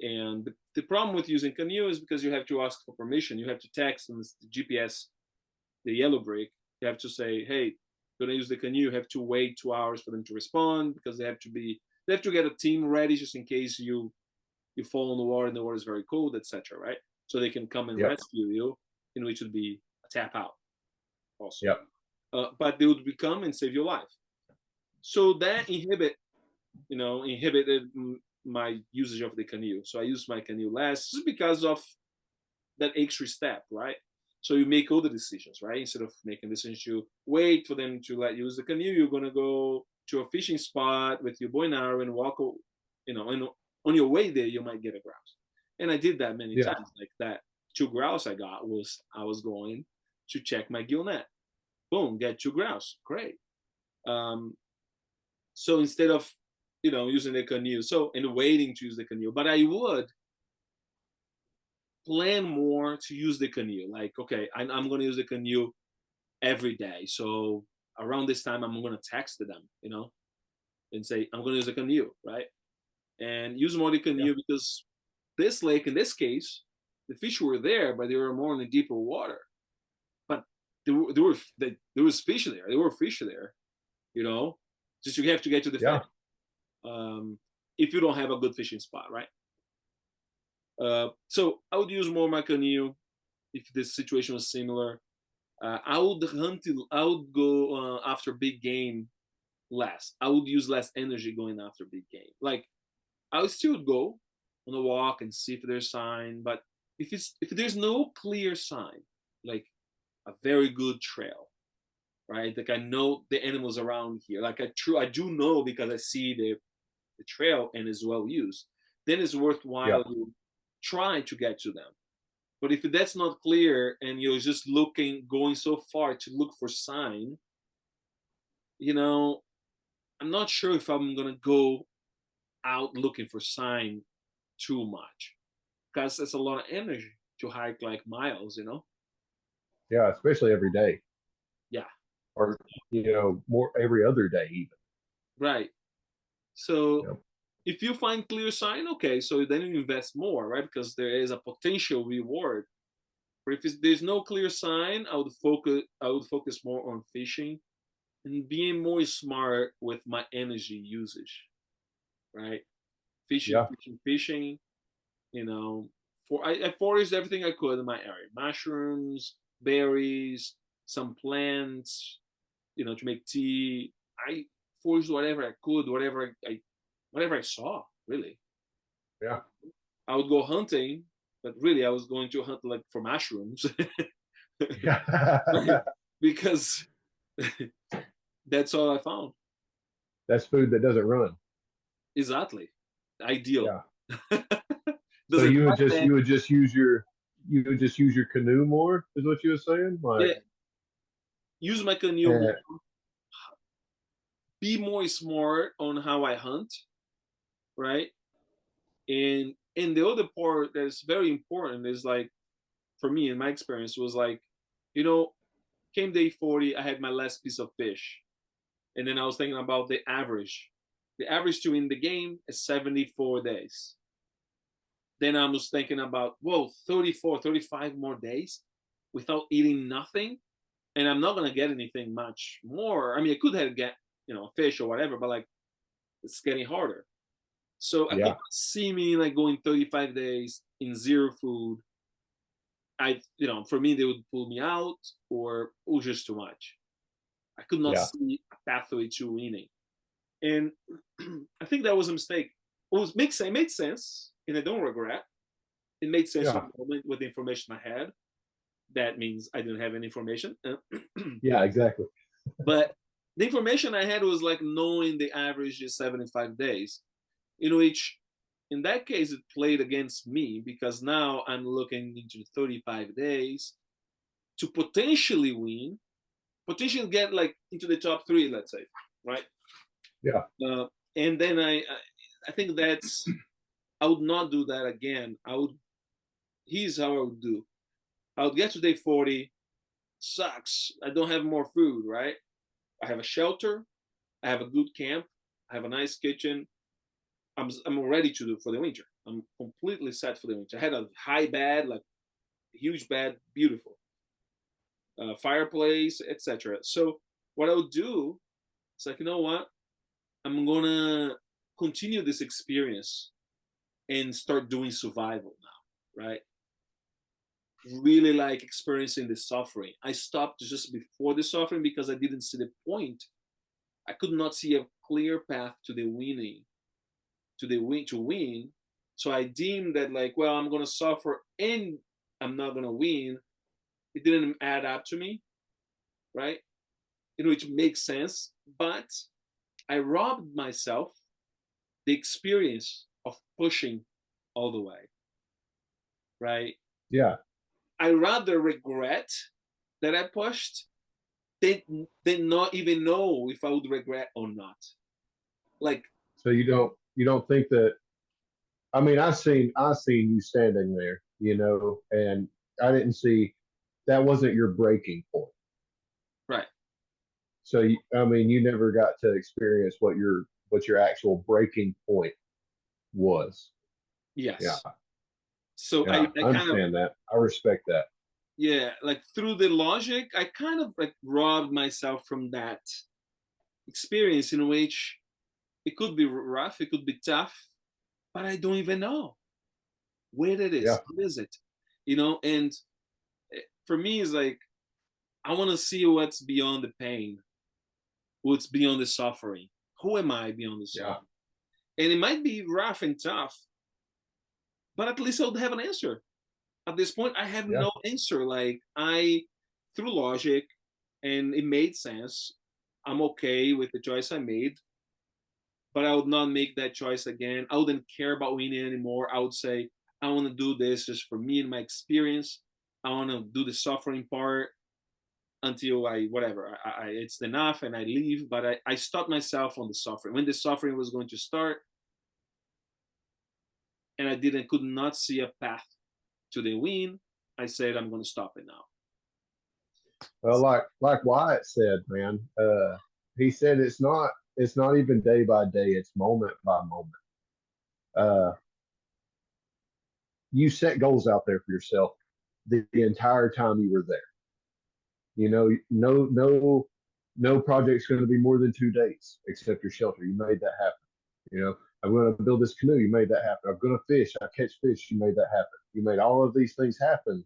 And the problem with using canoe is because you have to ask for permission. You have to text and the GPS, the yellow brick. You have to say, "Hey, gonna use the canoe." You have to wait 2 hours for them to respond because they have to get a team ready just in case you fall in the water and the water is very cold, etc. Right? So they can come and Yep. rescue you, in which would be a tap out also. Yep. But they would come and save your life. So that inhibited my usage of the canoe. So I used my canoe less just because of that extra step, right? So you make all the decisions, right? Instead of making decisions to wait for them to let you use the canoe, you're gonna go to a fishing spot with your bow and arrow and walk, and on your way there you might get a grouse. And I did that many Yeah. times. Like that 2 grouse I got was I was going to check my gill net. Boom, get 2 grouse. Great. So instead of using the canoe, and waiting to use the canoe, but I would plan more to use the canoe. Like, okay, I'm going to use the canoe every day. So around this time, I'm going to text them, and say I'm going to use the canoe, right? And use more the Yeah. canoe because this lake, in this case, the fish were there, but they were more in the deeper water. But there was fish there. There were fish there, you know. Just you have to get to the Yeah. fish. If you don't have a good fishing spot, right? So I would use more my canoe if the situation was similar. I would hunt. I would go after big game less. I would use less energy going after big game. Like I would still go on a walk and see if there's sign, but if there's no clear sign, like a very good trail, right? Like I know the animals around here. Like I do know because I see the trail and is well used. Then it's Yeah. worthwhile you try to get to them. But if that's not clear and you're just going so far to look for sign, you know, I'm not sure if I'm gonna go out looking for sign too much because it's a lot of energy to hike like miles. Yeah. Especially every day, Yeah, or more every other day even. right. So Yep. if you find clear sign, okay, so then you invest more, right? Because there is a potential reward. But if there's no clear sign, I would focus more on fishing and being more smart with my energy usage, right? Fishing, Yeah. fishing, fishing. You know, I foraged everything I could in my area: mushrooms, berries, some plants. To make tea. I foraged whatever I could, whatever I saw. Really, Yeah. I would go hunting, but really I was going to hunt like for mushrooms Yeah. because that's all I found. That's food that doesn't run. Exactly. Ideal. Yeah. So Doesn't quite that. you would just use your canoe more, is what you were saying? Yeah. Like, Use my canoe more. uh, Be more smart on how I hunt, right? And the other part that's very important is like for me in my experience was like, you know, came day 40, I had my last piece of fish. And then I was thinking about the average. The average to win the game is 74 days. Then I was thinking about, whoa, 34, 35 more days without eating nothing. And I'm not gonna get anything much more. I mean, I could have get, fish or whatever, but like it's getting harder. So I could yeah. see me like going 35 days in zero food. For me, they would pull me out or it was just too much. I could not Yeah. see a pathway to winning. And I think that was a mistake. It made sense, and I don't regret. It made sense Yeah. with the information I had, that means I didn't have any information. Yeah, exactly. But the information I had was like knowing the average is 75 days, in which in that case it played against me because now I'm looking into 35 days to potentially win, potentially get like into the top three, let's say, right? Yeah. And then I think that's, I would not do that again. Here's how I would do. I would get to day 40, sucks. I don't have more food, right? I have a shelter. I have a good camp. I have a nice kitchen. I'm ready to do for the winter. I'm completely set for the winter. I had a high bed, like huge bed, beautiful fireplace, etc. So what I would do is like, you know what? I'm gonna continue this experience and start doing survival now, right? Really like experiencing the suffering. I stopped just before the suffering because I didn't see the point. I could not see a clear path to the winning, to win. So I deemed that like, well, I'm gonna suffer and I'm not gonna win. It didn't add up to me, right? Which makes sense, but I robbed myself the experience of pushing all the way, right? Yeah. I rather regret that I pushed than not even know if I would regret or not. Like, So you don't think that, I mean, I seen you standing there, you know, and I didn't see that wasn't your breaking point. right? So I mean, you never got to experience what your actual breaking point was. Yeah. Yes. So Yeah. I I kind of, understand that. I respect that. yeah, like through the logic, I kind of like robbed myself from that experience in which it could be rough, it could be tough, but I don't even know where it is. Yeah. What is it? And for me, it's like I want to see what's beyond the pain, what's beyond the suffering. Who am I beyond the Yeah. suffering? And it might be rough and tough, but at least I would have an answer. At this point, I have Yeah. no answer. Like through logic, and it made sense. I'm okay with the choice I made, but I would not make that choice again. I wouldn't care about winning anymore. I would say, I want to do this just for me and my experience. I want to do the suffering part until whatever, it's enough and I leave. But I stopped myself on the suffering. When the suffering was going to start and could not see a path to the win, I said, I'm going to stop it now. Well, like Wyatt said, man, he said it's not even day by day, it's moment by moment. Uh, you set goals out there for yourself the entire time you were there. You know, no project's going to be more than 2 days, except your shelter. You made that happen. You know, I'm going to build this canoe. You made that happen. I'm going to fish. I catch fish. You made that happen. You made all of these things happen,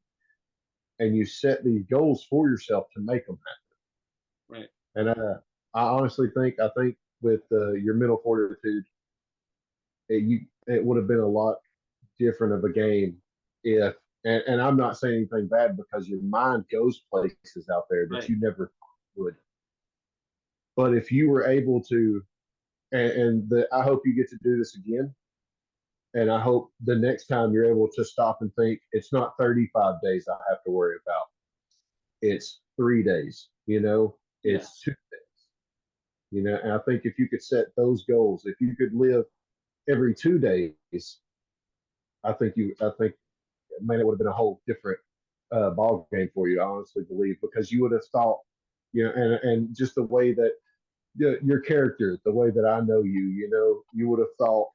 and you set these goals for yourself to make them happen. Right. And I honestly think with your mental fortitude, it would have been a lot different of a game if. And I'm not saying anything bad because your mind goes places out there that Right. you never would. But if you were able to, I hope you get to do this again. And I hope the next time you're able to stop and think, it's not 35 days I have to worry about. It's 3 days, you know, it's Yes. 2 days, you know. And I think if you could set those goals, if you could live every 2 days, I think, man, it would have been a whole different ball game for you. I honestly believe because you would have thought, you know, and just the way that your character, the way that I know you, you know, you would have thought,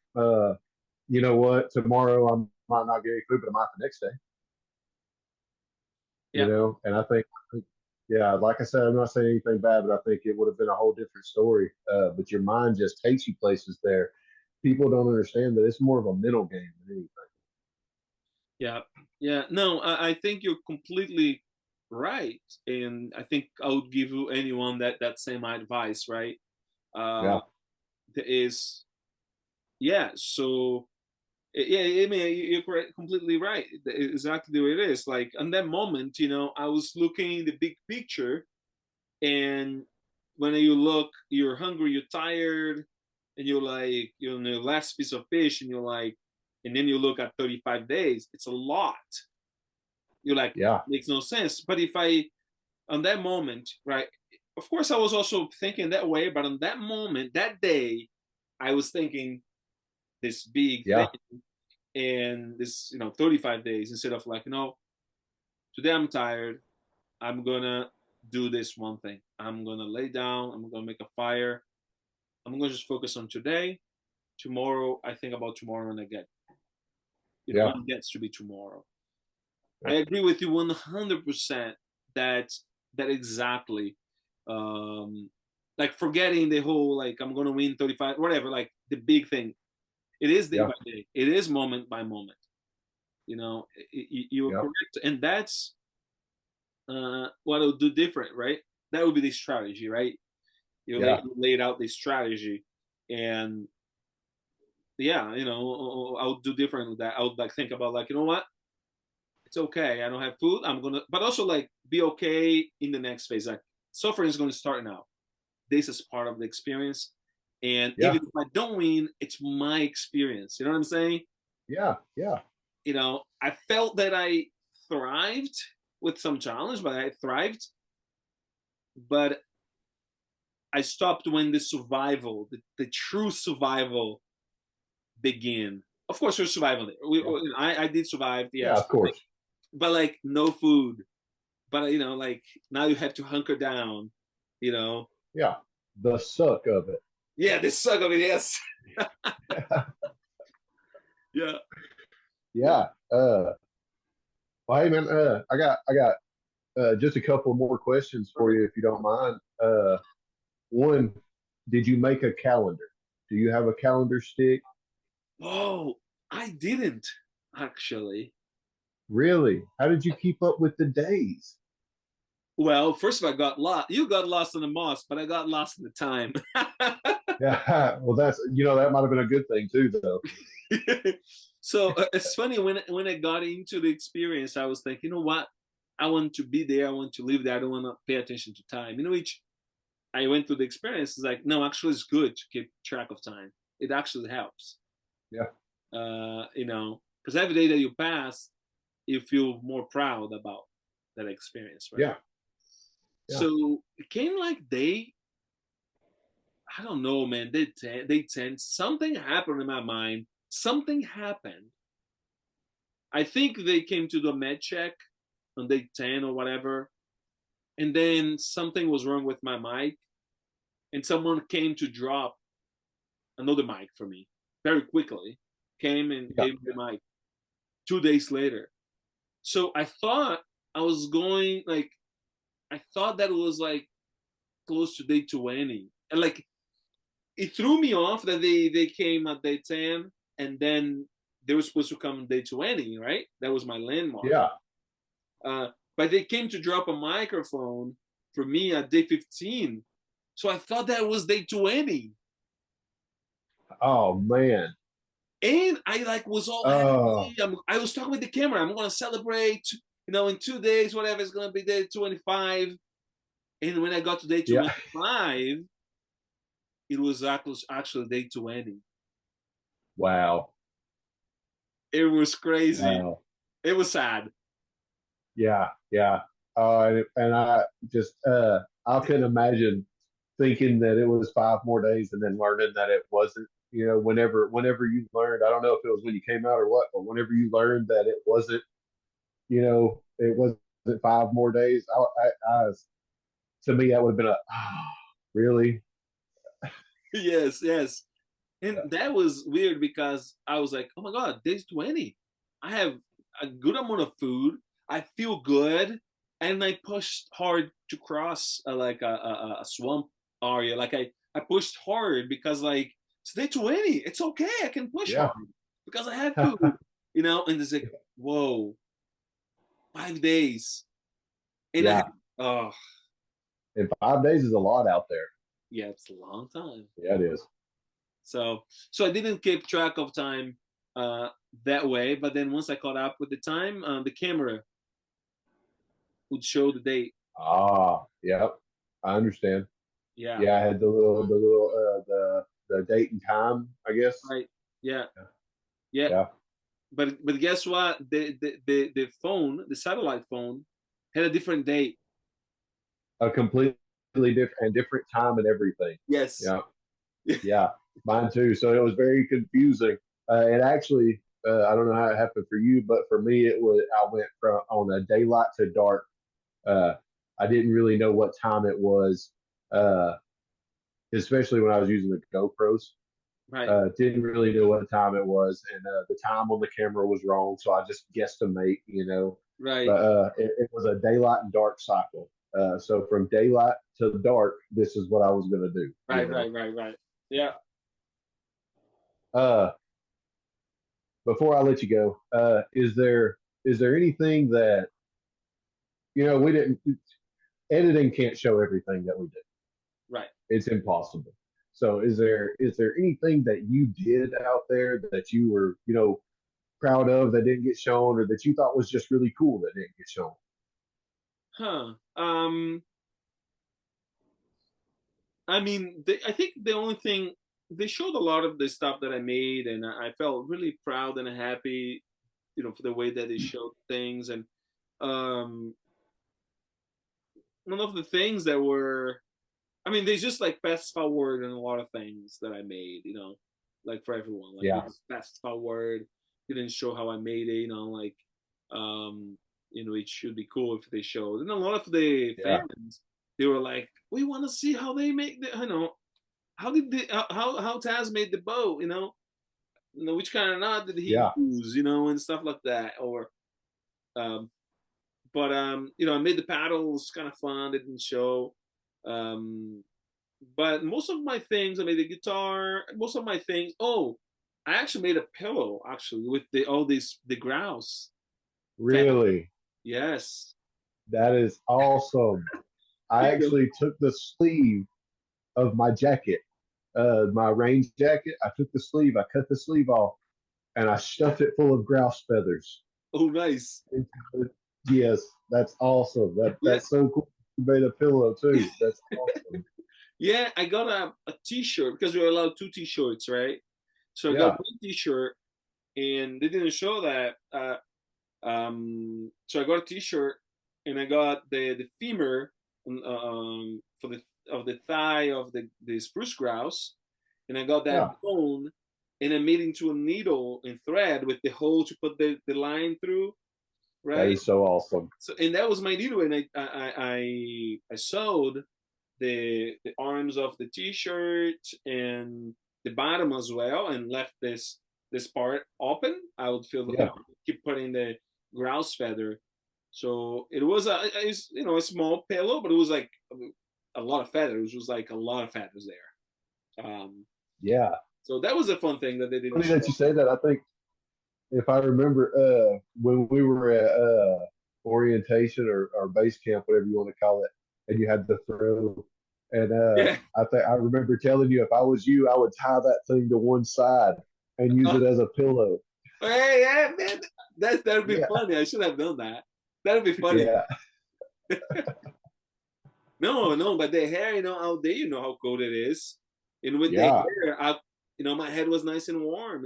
you know what, tomorrow I might not get any food, but I might the next day. You Yeah. know, and I think, yeah, like I said, I'm not saying anything bad, but I think it would have been a whole different story. But your mind just takes you places there. People don't understand that it's more of a mental game than anything. Yeah. Yeah. No, I think you're completely right. And I think I would give you anyone that same advice, right? Yeah. There is, yeah. So Yeah, I mean, you're correct, completely right. Exactly the way it is. Like in that moment, I was looking the big picture, and when you look, you're hungry, you're tired, and you're like, the last piece of fish, and you're like, and then you look at 35 days, it's a lot. You're like, Yeah, makes no sense. But if I, on that moment, right? Of course, I was also thinking that way, but on that moment, that day, I was thinking this big thing, yeah, and this 35 days, instead of like, today I'm tired, I'm gonna do this one thing, I'm gonna lay down, I'm gonna make a fire, I'm gonna just focus on today. Tomorrow, I think about tomorrow when I get, yeah, when it gets to be tomorrow. I yeah, agree with you 100% that exactly. um like forgetting the whole, like, I'm gonna win 35, whatever, like the big thing. It is day yeah, by day, it is moment by moment. You are yeah, correct, and that's what I'll do different, right? That would be the strategy, right? yeah, You laid out the strategy, and yeah, I'll do different with that. I would like think about, like, what, it's okay, I don't have food, I'm gonna, but also like be okay in the next phase. Like, suffering is going to start now. This is part of the experience, and yeah, even if I don't win, it's my experience. You know what I'm saying? yeah, yeah, I felt that I thrived with some challenge, but I thrived. But I stopped when the survival, the true survival began. Of course, we're surviving it. yeah, I did survive, yeah. yes, Of course. but like no food. But like now you have to hunker down. You know, Yeah, the suck of it. yeah, the suck of it. Yes, yeah, yeah. Yeah. Well, hey man, I got just a couple more questions for Perfect. you if you don't mind. One, did you make a calendar? Do you have a calendar stick? Oh, I didn't actually. Really? How did you keep up with the days? Well, first of all, I got lost. You got lost in the moss, but I got lost in the time. Yeah. Well, that might have been a good thing too, though. So it's funny, when I got into the experience, I was thinking, you know what? I want to be there. I want to live there. I don't want to pay attention to time. Which I went through the experience. It's like, no, actually, it's good to keep track of time. It actually helps. Yeah. Because every day that you pass, you feel more proud about that experience, right? Yeah. Yeah. So it came like I don't know, man. They tend, something happened in my mind. Something happened. I think they came to the med check on day 10 or whatever, and then something was wrong with my mic, and someone came to drop another mic for me very quickly. Came and Yeah. gave me the mic 2 days later. So I thought I was going, like, I thought that it was like close to day 20, and like it threw me off that they came at day 10, and then they were supposed to come day 20, right? That was my landmark. Yeah. Uh, but they came to drop a microphone for me at day 15. So I thought that was day 20. Oh man. And I like was all Oh happy. I was talking with the camera. I'm gonna celebrate, in 2 days, whatever, it's gonna be day 25. And when I got to day yeah. 25, it was actually day 20. Wow. It was crazy. Wow. It was sad. Yeah. Yeah. And I just I couldn't imagine thinking that it was 5 more days and then learning that it wasn't. Whenever you learned, I don't know if it was when you came out or what, but whenever you learned that it wasn't 5 more days, to me that would have been really. Yes, yes. And that was weird because I was like, oh my God, day's 20. I have a good amount of food. I feel good. And I pushed hard to cross like a swamp area. Like I pushed hard because, like, it's day 20. It's okay. I can push Yeah. hard because I have food, and it's like, whoa, 5 days. And I Yeah. have, oh, And 5 days is a lot out there. yeah, it's a long time. Yeah, it is. So I didn't keep track of time. that way. But then once I caught up with the time, the camera would show the date. Ah, yep. I understand. Yeah. Yeah, I had the date and time, I guess. Right. Yeah. Yeah. Yeah. But guess what? The phone, the satellite phone, had a different date. A completely different time and everything. Yes. Yeah. Yeah. Mine too. So it was very confusing. And actually, I don't know how it happened for you, but for me, I went from on a daylight to dark. Uh, I didn't really know what time it was, uh, especially when I was using the GoPros. Right. Didn't really know what time it was, and the time on the camera was wrong, so I just guesstimate, Right. But it was a daylight and dark cycle. So from daylight to dark, this is what I was going to do. Right. Right. Right. Right. Yeah. Uh, before I let you go, is there anything that we didn't editing can't show everything that we do. Right. It's impossible. So is there anything that you did out there that you were proud of that didn't get shown, or that you thought was just really cool that didn't get shown? Huh. I mean, I think the only thing they showed a lot of the stuff that I made, and I felt really proud and happy, for the way that they showed things. And um, one of the things that were, I mean, they just like fast forward in a lot of things that I made, like for everyone, like they Yeah, just fast forward. They didn't show how I made it, like, um, it should be cool if they showed. And a lot of the yeah, fans, they were like, we want to see how they make the, how did the how Taz made the bow, which kind of knot did he yeah, use, and stuff like that. Or um, but I made the paddles kind of fun. They didn't show. Um, but most of my things, I made the guitar. Most of my things. Oh, I actually made a pillow actually with all these the grouse feathers. really. Yes. That is awesome. I You know. actually took the sleeve of my jacket, my range jacket. I took the sleeve, I cut the sleeve off, and I stuffed it full of grouse feathers. Oh, nice. Yes, that's awesome. Yeah. That's so cool. You made a pillow too. That's awesome. Yeah, I got a T-shirt because we were allowed two T-shirts, right? So I got Yeah, one T-shirt, and they didn't show that. So I got a T-shirt, and I got the femur for the of the thigh of the spruce grouse, and I got that yeah. bone, and I made into a needle and thread with the hole to put the line through, That right? is so awesome. So and that was my needle, and I sewed the arms of the T-shirt and the bottom as well, and left this part open. I would feel Yeah, keep putting the grouse feather. So it was a small pillow, but it was like a lot of feathers. It was like a lot of feathers there. yeah. So that was a fun thing that they didn't Funny show. that you say that. I think if I remember, when we were at orientation or base camp, whatever you want to call it, and you had the throw, and Yeah. I think I remember telling you if I was you, I would tie that thing to one side and use it as a pillow. Hey, yeah, man, that'd be Yeah, funny. I should have done that. That'd be funny. yeah, No, no, but the hair, out there, how cold it is. And with the yeah, hair, my head was nice and warm.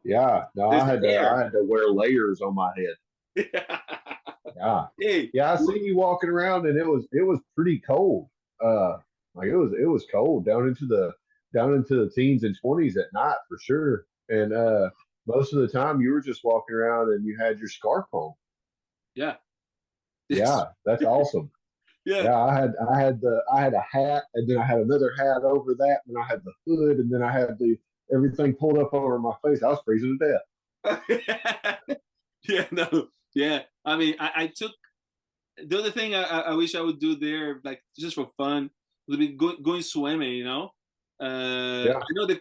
yeah. No, There's I hair. had to wear layers on my head. Yeah, Hey, yeah. I seen you walking around, and it was pretty cold. Like it was cold down into the teens and twenties at night for sure. And most of the time, you were just walking around, and you had your scarf on. yeah, yes, Yeah, that's awesome. yeah, Yeah, I had a hat, and then I had another hat over that, and I had the hood, and then I had the everything pulled up over my face. I was freezing to death. yeah, no, yeah. I mean, I took the other thing I wish I would do there, like just for fun, would be going swimming. Yeah, I know the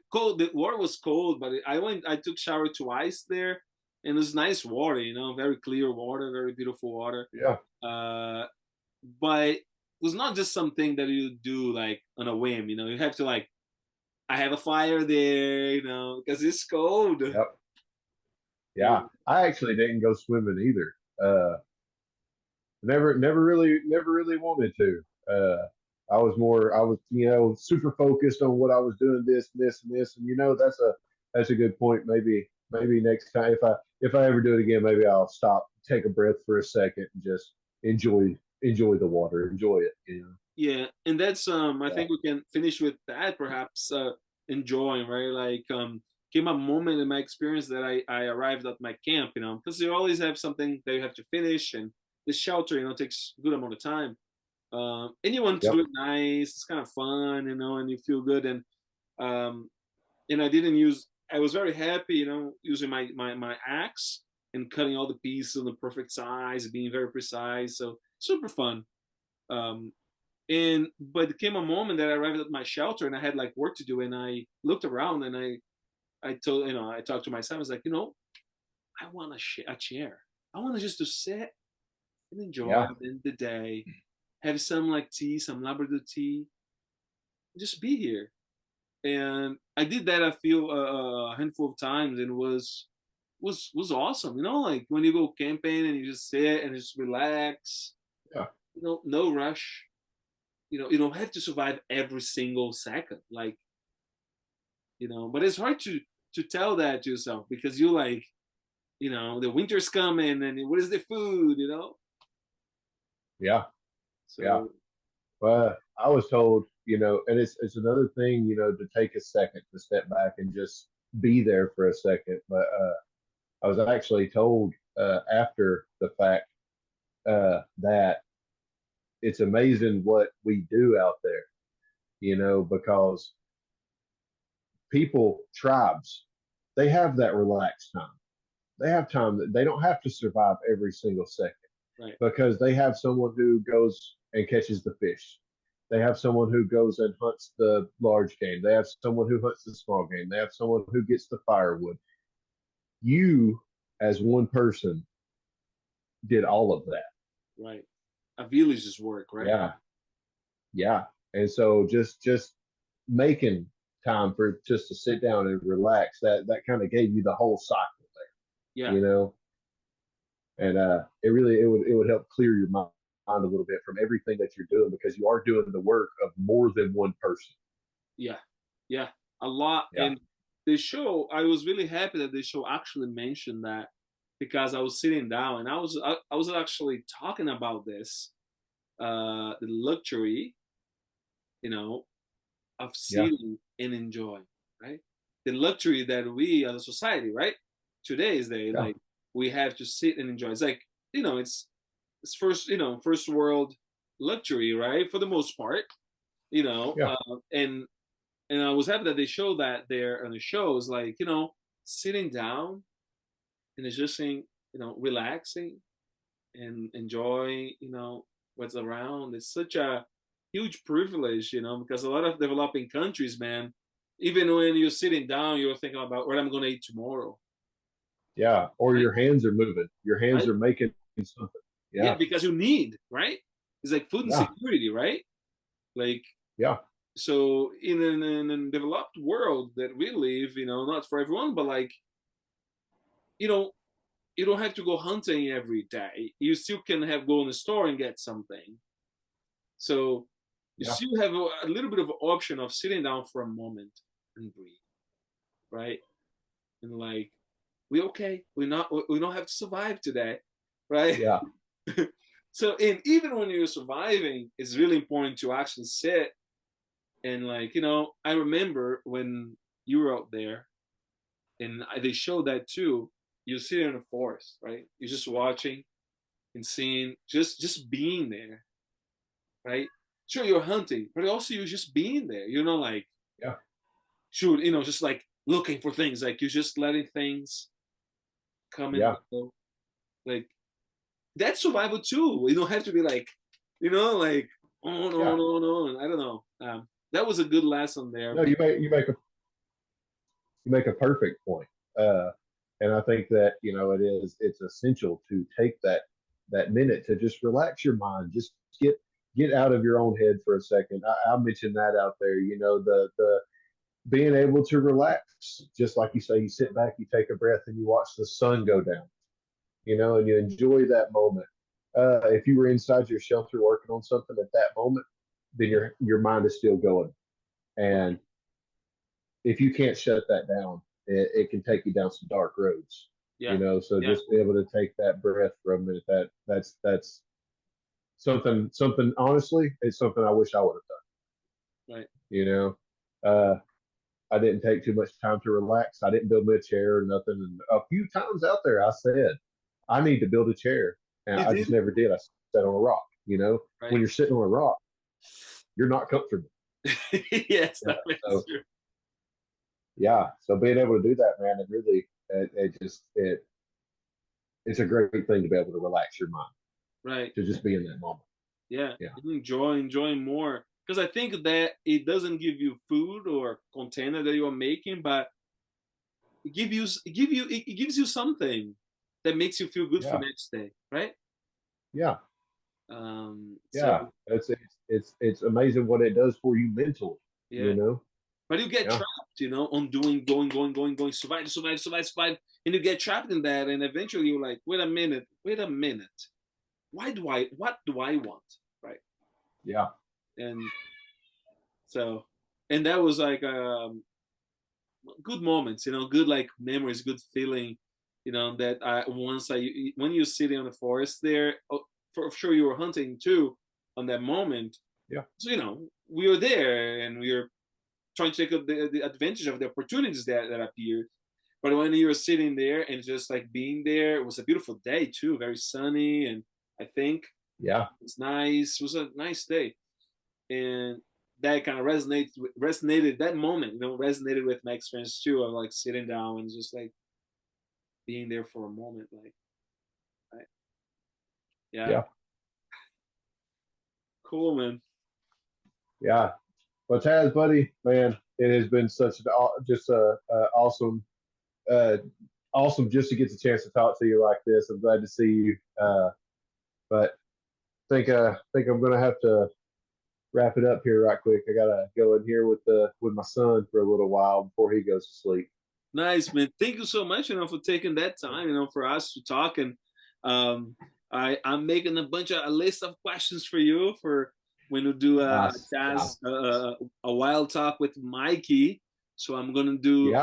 water was cold, but I took shower twice there, and it was nice water. Very clear water, very beautiful water. yeah, Uh, but it was not just something that you do like on a whim. You have to like I have a fire there, because it's cold. yep. Yeah, I actually didn't go swimming either. Never really wanted to. I was, super focused on what I was doing, this, this, and this, and that's a good point. Maybe next time, if I ever do it again, maybe I'll stop, take a breath for a second, and just enjoy the water, enjoy it. Yeah, and that's I Yeah. think we can finish with that perhaps enjoying, right? Like came a moment in my experience that I arrived at my camp, because you always have something that you have to finish, and the shelter, takes a good amount of time. And you want to do Yep. it nice, it's kind of fun, and you feel good. Um and I didn't use I was very happy, using my axe and cutting all the pieces in the perfect size, being very precise. So super fun. Um and but there came a moment that I arrived at my shelter and I had like work to do, and I looked around and I told I talked to my son. I was like, I want a chair. I want to just to sit and enjoy Yeah. the day, have some like tea, some Labrador tea, just be here. And I did that a few a handful of times, and it was awesome. Like when you go camping and you just sit and just relax. Yeah. No rush. You don't have to survive every single second. Like but it's hard to tell that to yourself because you like the winter's coming and what is the food. Yeah. Yeah. So But I was told, and it's another thing, to take a second to step back and just be there for a second. But I was actually told after the fact that it's amazing what we do out there, because people, tribes, they have that relaxed time. They have time that they don't have to survive every single second right. because they have someone who goes and catches the fish. They have someone who goes and hunts the large game. They have someone who hunts the small game. They have someone who gets the firewood. You, as one person, did all of that. Right. A village's work, right? Yeah, yeah. And so just making time for just to sit down and relax, that kind of gave you the whole cycle there, Yeah. and it would help clear your mind a little bit from everything that you're doing because you are doing the work of more than one person. Yeah. Yeah. A lot. Yeah. And the show, I was really happy that the show actually mentioned that because I was sitting down and I was actually talking about this, the luxury, you know, of Yeah. sitting and enjoying, right? The luxury that we as a society, right? Today's day, Yeah. like we have to sit and enjoy. It's like, it's first world luxury, right? For the most part, Yeah. and I was happy that they show that there on the shows, like, sitting down and it's just saying, relaxing and enjoy, what's around. It's such a huge privilege, because a lot of developing countries, man, even when you're sitting down, you're thinking about what I'm going to eat tomorrow, Yeah. Or right? your hands are moving. Your hands Right? are making something. Yeah, Yeah. because you need, right? It's like food Yeah. insecurity, right? Like, Yeah. so in a developed world that we live, not for everyone, but like, you know, you don't have to go hunting every day. You still can have go in the store and get something. So you Yeah. still have a little bit of option of sitting down for a moment and breathe, right? And like, we okay. We don't have to survive today, right? Yeah. So and even when you're surviving, it's really important to actually sit and like, I remember when you were out there and they showed that too. You sit in the forest, right? You're just watching and seeing, just being there, right? Sure, you're hunting, but also you're just being there. Like Yeah. shoot, just like looking for things, like you're just letting things come and Yeah. go. Like that's survival too. You don't have to be like, like oh no Yeah. no no. I don't know. That was a good lesson there. No, you make a perfect point. Uh, and I think that it's essential to take that minute to just relax your mind, just get out of your own head for a second. I mentioned that out there. The being able to relax, just like you say, you sit back, you take a breath, and you watch the sun go down, and you enjoy that moment. If you were inside your shelter working on something at that moment, then your mind is still going. And if you can't shut that down, it can take you down some dark roads. Yeah. So just be able to take that breath for a minute, that's something honestly, it's something I wish I would have Right. done. I didn't take too much time to relax. I didn't build me a chair or nothing. And a few times out there, I said, I need to build a chair. And I just never did. I sat on a rock. Right. When you're sitting on a rock, you're not comfortable. Yes, that makes so, true. Yeah. So being able to do that, man, it really, it's a great thing to be able to relax your mind. Right. To just be in that moment. Yeah. Yeah. Enjoy more. Because I think that it doesn't give you food or container that you are making, but it gives you something that makes you feel good for next day, right? Yeah. So, it's amazing what it does for you mentally. Yeah. But you get trapped, on going, survive, and you get trapped in that, and eventually you're like, wait a minute, what do I want, right? Yeah. And so, and that was like good moments, good like memories, good feeling, that when you're sitting on the forest there, for sure you were hunting too on that moment. Yeah. So we were there and we were trying to take the advantage of the opportunities that appeared. But when you were sitting there and just like being there, it was a beautiful day too, very sunny, and I think it's nice. It was a nice day, and that kind of resonated that moment. Resonated with my experience too of like sitting down and just like being there for a moment, like, right? Yeah. Cool, man. Yeah. Well, Taz, buddy, man, it has been such just awesome, awesome just to get the chance to talk to you like this. I'm glad to see you. But I think I'm gonna have to wrap it up here right quick. I gotta go in here with my son for a little while before he goes to sleep. Nice, man. Thank you so much, for taking that time, for us to talk. And I'm making a list of questions for you for when we do a wild talk with Mikey. So I'm gonna do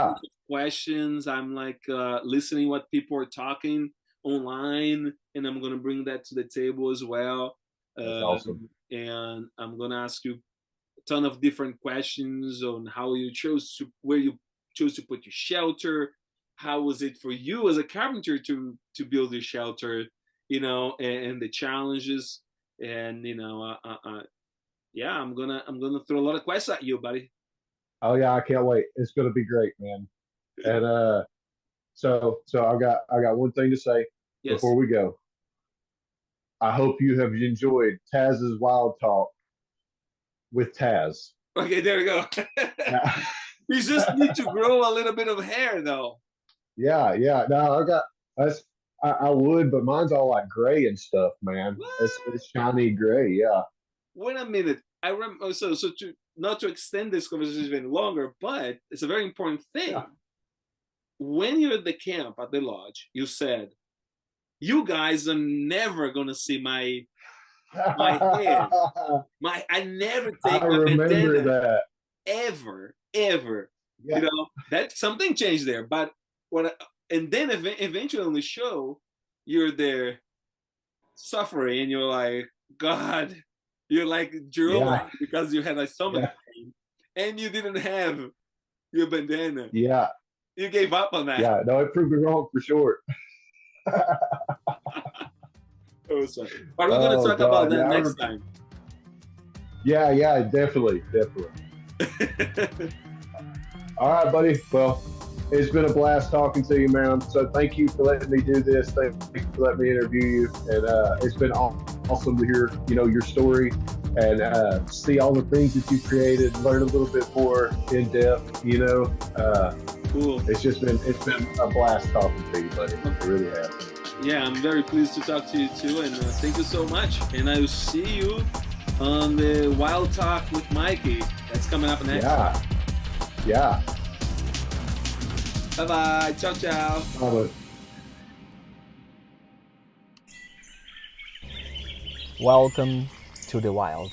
questions. I'm like listening what people are talking online, and I'm gonna bring that to the table as well. That's awesome. And I'm gonna ask you a ton of different questions on where you chose to put your shelter. How was it for you as a carpenter to build your shelter? And the challenges. And I'm gonna throw a lot of questions at you, buddy. Oh yeah, I can't wait. It's gonna be great, man. And so I got one thing to say before we go. I hope you have enjoyed Taz's Wild Talk with Taz. Okay, there we go. We just need to grow a little bit of hair, though. Yeah. No, I would, but mine's all like gray and stuff, man. It's shiny gray. Yeah. Wait a minute. I remember. So to not to extend this conversation even longer, but it's a very important thing. Yeah. When you're at the camp at the lodge, you said, "You guys are never gonna see my hair. I never take my bandana that. ever." Yeah. That something changed there. But and then eventually on the show, you're there suffering, and you're like, God, you're like drooling because you had a stomach pain, and you didn't have your bandana. Yeah. You gave up on that. Yeah, no, it proved me wrong for sure. But we're going to talk about that next time. Yeah, definitely. All right, buddy. Well, it's been a blast talking to you, man. So thank you for letting me do this. Thank you for letting me interview you. And it's been awesome to hear, your story and see all the things that you created, learn a little bit more in depth, Cool. It's been a blast talking to you, buddy. It really has. Yeah, I'm very pleased to talk to you too, and thank you so much. And I will see you on the Wild Talk with Mikey. That's coming up next. Yeah. Yeah. Bye bye. Ciao, ciao. Welcome to the wild.